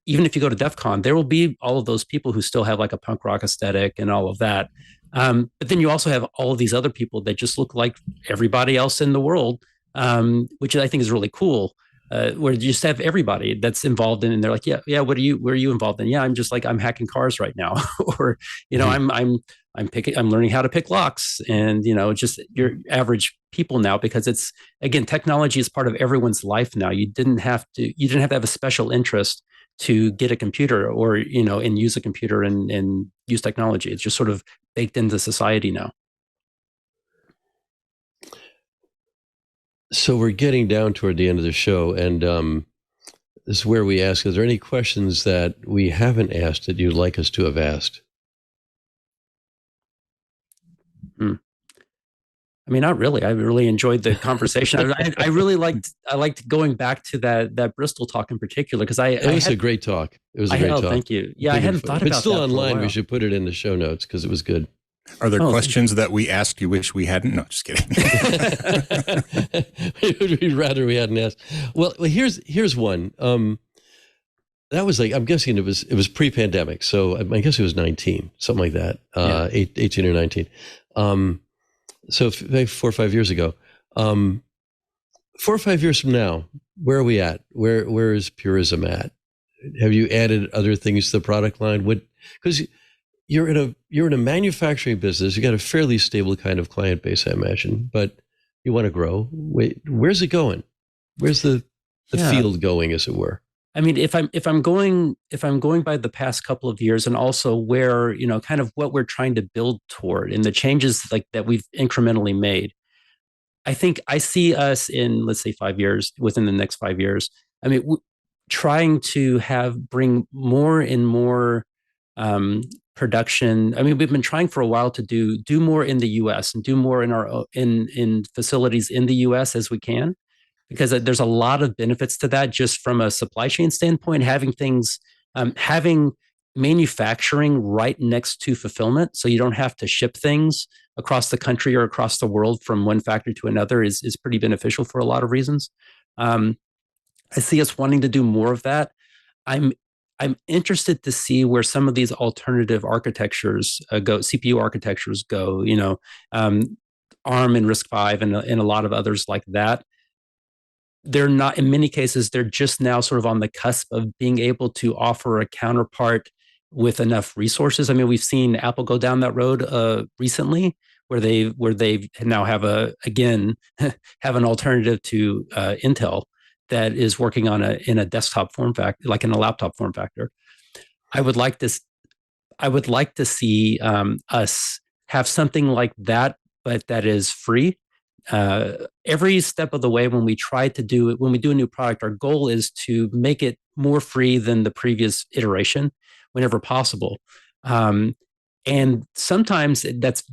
even if you go to DEF CON, there will be all of those people who still have a punk rock aesthetic and all of that. But then you also have all of these other people that just look like everybody else in the world, which I think is really cool. Where you just have everybody that's involved in, and they're like, yeah, where are you involved in? Yeah, I'm just I'm hacking cars right now, or I'm learning how to pick locks, and just your average people now, because it's, again, technology is part of everyone's life now. You didn't have to have a special interest to get a computer or and use a computer and use technology. It's just sort of baked into society now. So we're getting down toward the end of the show, and this is where we ask, is there any questions that we haven't asked that you'd like us to have asked? Not really. I really enjoyed the conversation. I really liked going back to that Bristol talk in particular, because it was a great talk. It was a great talk. Thank you. Yeah, I hadn't thought about that. It's still online. We should put it in the show notes because it was good. Are there Oh, questions that we asked you wish we hadn't? No, just kidding. We'd rather we hadn't asked. Well, here's one. That was like, I'm guessing it was pre-pandemic, so I guess it was 19, something like that, 18 or 19. So maybe 4 or 5 years ago. 4 or 5 years from now, where are we at? Where is Purism at? Have you added other things to the product line? Because you're in a manufacturing business, you got a fairly stable kind of client base, I imagine, but you want to grow. Wait, where's it going? Where's the field going, as it were? I mean, if I'm going by the past couple of years, and also where, kind of what we're trying to build toward and the changes like that we've incrementally made, I think I see us in, let's say, 5 years, within the next 5 years. I mean, trying to bring more and more production. I mean, we've been trying for a while to do more in the U.S. and do more in facilities in the U.S. as we can, because there's a lot of benefits to that just from a supply chain standpoint, having manufacturing right next to fulfillment, so you don't have to ship things across the country or across the world from one factory to another is pretty beneficial for a lot of reasons. I see us wanting to do more of that. I'm interested to see where some of these alternative architectures go, CPU architectures go, ARM and RISC-V and a lot of others like that. They're not, in many cases, they're just now sort of on the cusp of being able to offer a counterpart with enough resources. I mean, we've seen Apple go down that road recently, where they now have have an alternative to Intel that is working in a desktop form factor, like in a laptop form factor. I would like to see us have something like that, but that is free. Every step of the way, when we do a new product, our goal is to make it more free than the previous iteration whenever possible. And sometimes it's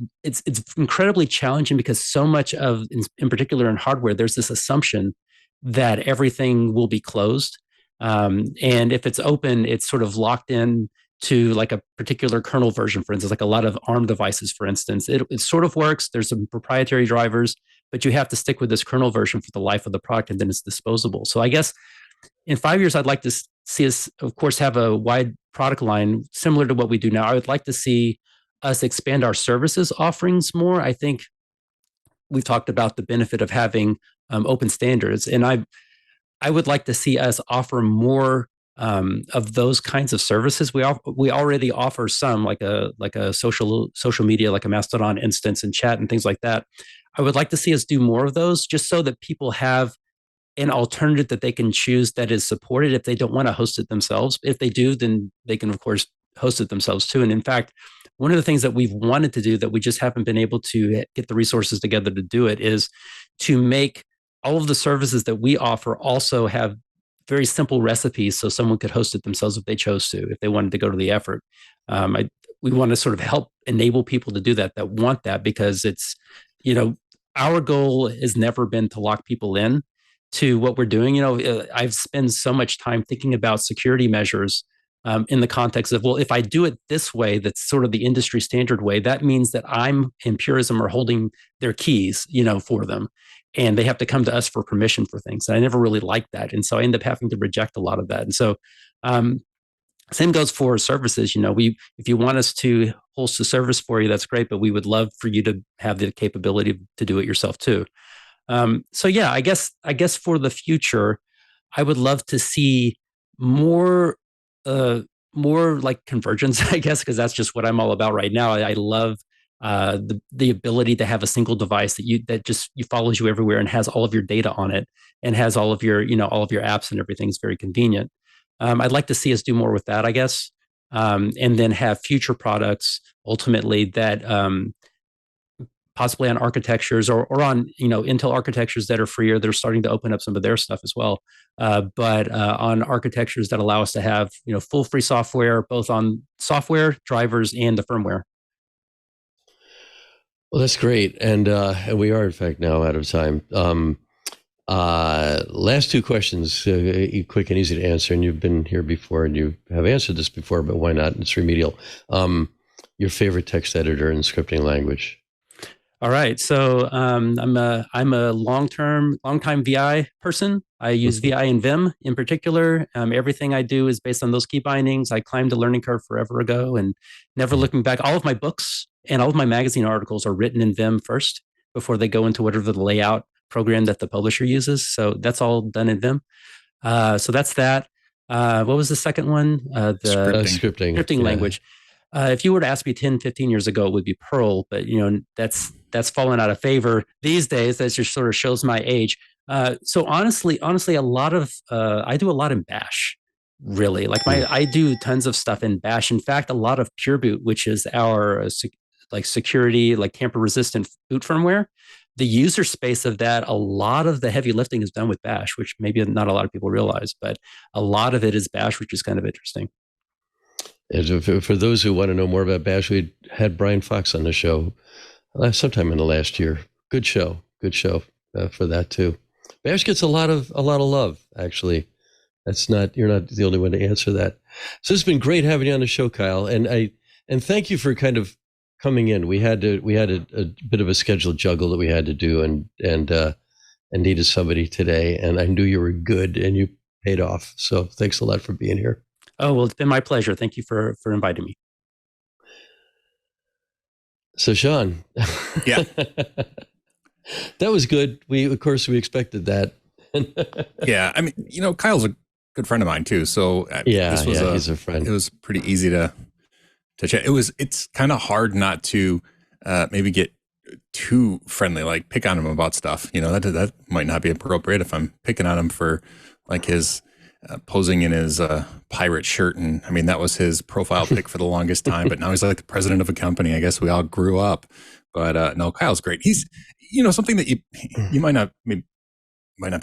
incredibly challenging, because so much of, in particular in hardware, there's this assumption that everything will be closed. And if it's open, it's sort of locked in to like a particular kernel version, for instance, like a lot of ARM devices, for instance. It sort of works. There's some proprietary drivers, but you have to stick with this kernel version for the life of the product, and then it's disposable. So I guess in 5 years, I'd like to see us, of course, have a wide product line similar to what we do now. I would like to see us expand our services offerings more. I think we've talked about the benefit of having open standards, and I would like to see us offer more of those kinds of services. We already offer some, like a social media, like a Mastodon instance and chat and things like that. I would like to see us do more of those, just so that people have an alternative that they can choose that is supported if they don't want to host it themselves. If they do, then they can, of course, host it themselves too. And in fact, one of the things that we've wanted to do that we just haven't been able to get the resources together to do it is to make all of the services that we offer also have very simple recipes, so someone could host it themselves if they chose to, if they wanted to go to the effort. We want to sort of help enable people to do that want that, because it's, our goal has never been to lock people in to what we're doing. I've spent so much time thinking about security measures in the context of, well, if I do it this way, that's sort of the industry standard way, that means that I'm and Purism are holding their keys, for them. And they have to come to us for permission for things. And I never really liked that. And so I end up having to reject a lot of that. And so same goes for services. If you want us to host a service for you, that's great, but we would love for you to have the capability to do it yourself too. So yeah, I guess for the future, I would love to see more like convergence, I guess, because that's just what I'm all about right now. I love the ability to have a single device that just follows you everywhere and has all of your data on it and has all of your apps and everything's very convenient. I'd like to see us do more with that, I guess, and then have future products ultimately that possibly on architectures or on Intel architectures that are freer. They're starting to open up some of their stuff as well, but on architectures that allow us to have full free software, both on software drivers and the firmware. Well, that's great, and we are in fact now out of time. Last two questions, quick and easy to answer. And you've been here before, and you have answered this before, but why not? It's remedial. your favorite text editor and scripting language. All right. So I'm a long-time VI person. I use VI and Vim in particular. Everything I do is based on those key bindings. I climbed a learning curve forever ago and never looking back. All of my books and all of my magazine articles are written in Vim first before they go into whatever the layout program that the publisher uses. So that's all done in Vim. So that's that. What was the second one? The scripting language. If you were to ask me 10, 15 years ago, it would be Perl, but that's fallen out of favor these days. That just sort of shows my age. So honestly, a lot of I do a lot in Bash. Really, I do tons of stuff in Bash. In fact, a lot of PureBoot, which is our security, tamper resistant boot firmware. The user space of that, a lot of the heavy lifting is done with Bash, which maybe not a lot of people realize, but a lot of it is Bash, which is kind of interesting. And for those who want to know more about Bash, we had Brian Fox on the show sometime in the last year. Good show for that too. Bash gets a lot of love, actually. You're not the only one to answer that. So it's been great having you on the show, Kyle, and thank you for kind of coming in. We had a bit of a schedule juggle that we had to do, and needed somebody today, and I knew you were good, and you paid off. So thanks a lot for being here. Oh, well, it's been my pleasure. Thank you for inviting me. So, Shawn. Yeah. That was good. We expected that. Yeah. I mean, Kyle's a good friend of mine too. So he's a friend. It was pretty easy to chat. It's kind of hard not to maybe get too friendly, like pick on him about stuff. That might not be appropriate if I'm picking on him for his posing in his pirate shirt. And I mean, that was his profile pic for the longest time, but now he's like the president of a company. I guess we all grew up, but no, Kyle's great. He's, something that you might not be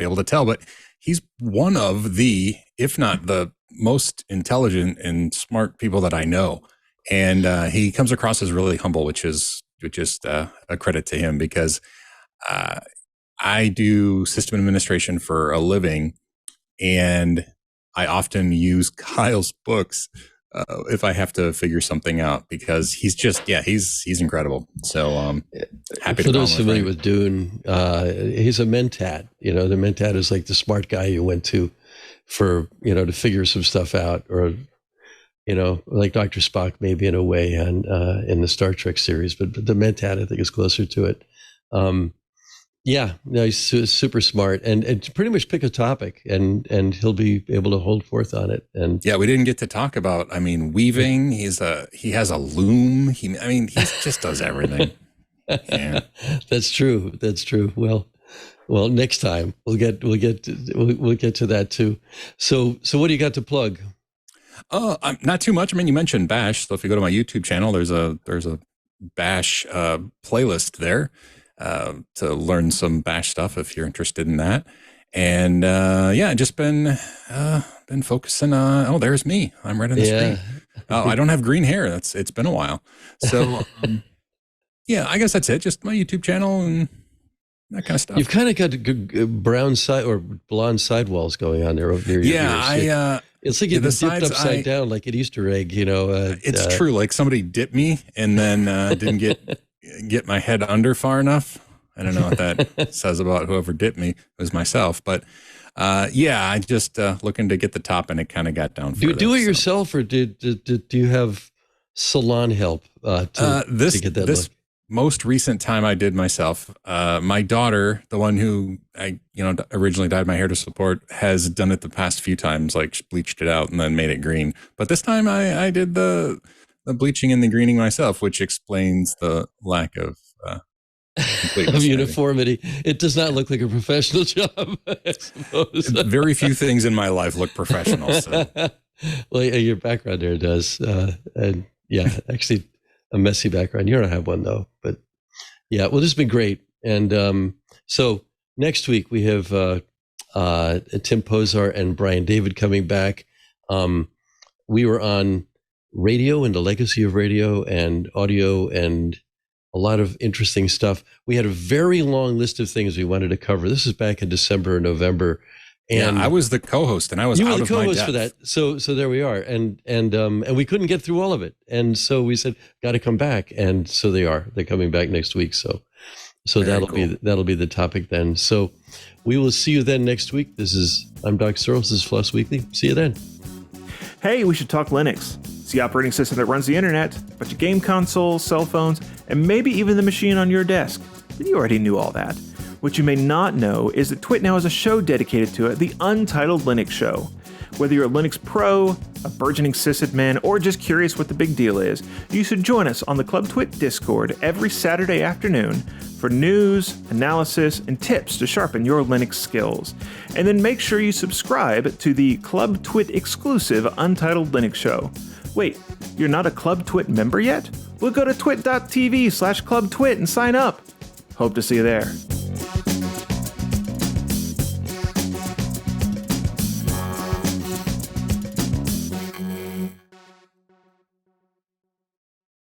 able to tell, but he's one of the, if not the most intelligent and smart people that I know. And he comes across as really humble, which is just a credit to him, because I do system administration for a living, and I often use Kyle's books if I have to figure something out, because he's just, he's incredible. So happy for to those familiar with Dune, he's a mentat. The mentat is like the smart guy you went to for, to figure some stuff out, or, like Dr. Spock, maybe in a way, and in the Star Trek series, but the mentat, I think, is closer to it. He's super smart, and pretty much pick a topic, and he'll be able to hold forth on it. And we didn't get to talk about, weaving. He has a loom. He just does everything. Yeah. That's true. Well, next time we'll get to that too. So what do you got to plug? Not too much. You mentioned Bash, so if you go to my YouTube channel, there's a Bash playlist there. To learn some Bash stuff if you're interested in that. And just been focusing on, there's me. I'm right on the screen. I don't have green hair. It's been a while. So I guess that's it. Just my YouTube channel and that kind of stuff. You've kind of got good brown side or blonde sidewalls going on there over your ears. It's like you've been dipped upside down like an Easter egg, It's true. Like somebody dipped me and then didn't get my head under far enough. I don't know what that says about whoever dipped me. It was myself, but I just looking to get the top, and it kind of got down. Do you do it yourself, or do you have salon help to get that look? Most recent time I did myself. My daughter, the one who I originally dyed my hair to support, has done it the past few times, like bleached it out and then made it green. But this time I did the bleaching and the greening myself, which explains the lack of uniformity. It does not look like a professional job, I suppose. Very few things in my life look professional. So. Well, your background there does. And actually a messy background. You don't have one though, but this has been great. And so next week we have Tim Posar and Brian David coming back. We were on radio and the legacy of radio and audio and a lot of interesting stuff. We had a very long list of things we wanted to cover. This is back in December or November. And I was the co-host, and I was you out were of the my co-host depth. for that. So there we are, and we couldn't get through all of it, and so we said, got to come back, and so they're coming back next week. So Very that'll be the topic then. So we will see you then next week. I'm Doc Searls. This is FLOSS Weekly. See you then. Hey, we should talk Linux. It's the operating system that runs the internet, but your game consoles, cell phones, and maybe even the machine on your desk. But you already knew all that. What you may not know is that TWiT now has a show dedicated to it, the Untitled Linux Show. Whether you're a Linux pro, a burgeoning sysadmin, or just curious what the big deal is, you should join us on the Club TWiT Discord every Saturday afternoon for news, analysis, and tips to sharpen your Linux skills. And then make sure you subscribe to the Club TWiT exclusive Untitled Linux Show. Wait, you're not a Club TWiT member yet? Well, go to twit.tv/clubtwit and sign up. Hope to see you there.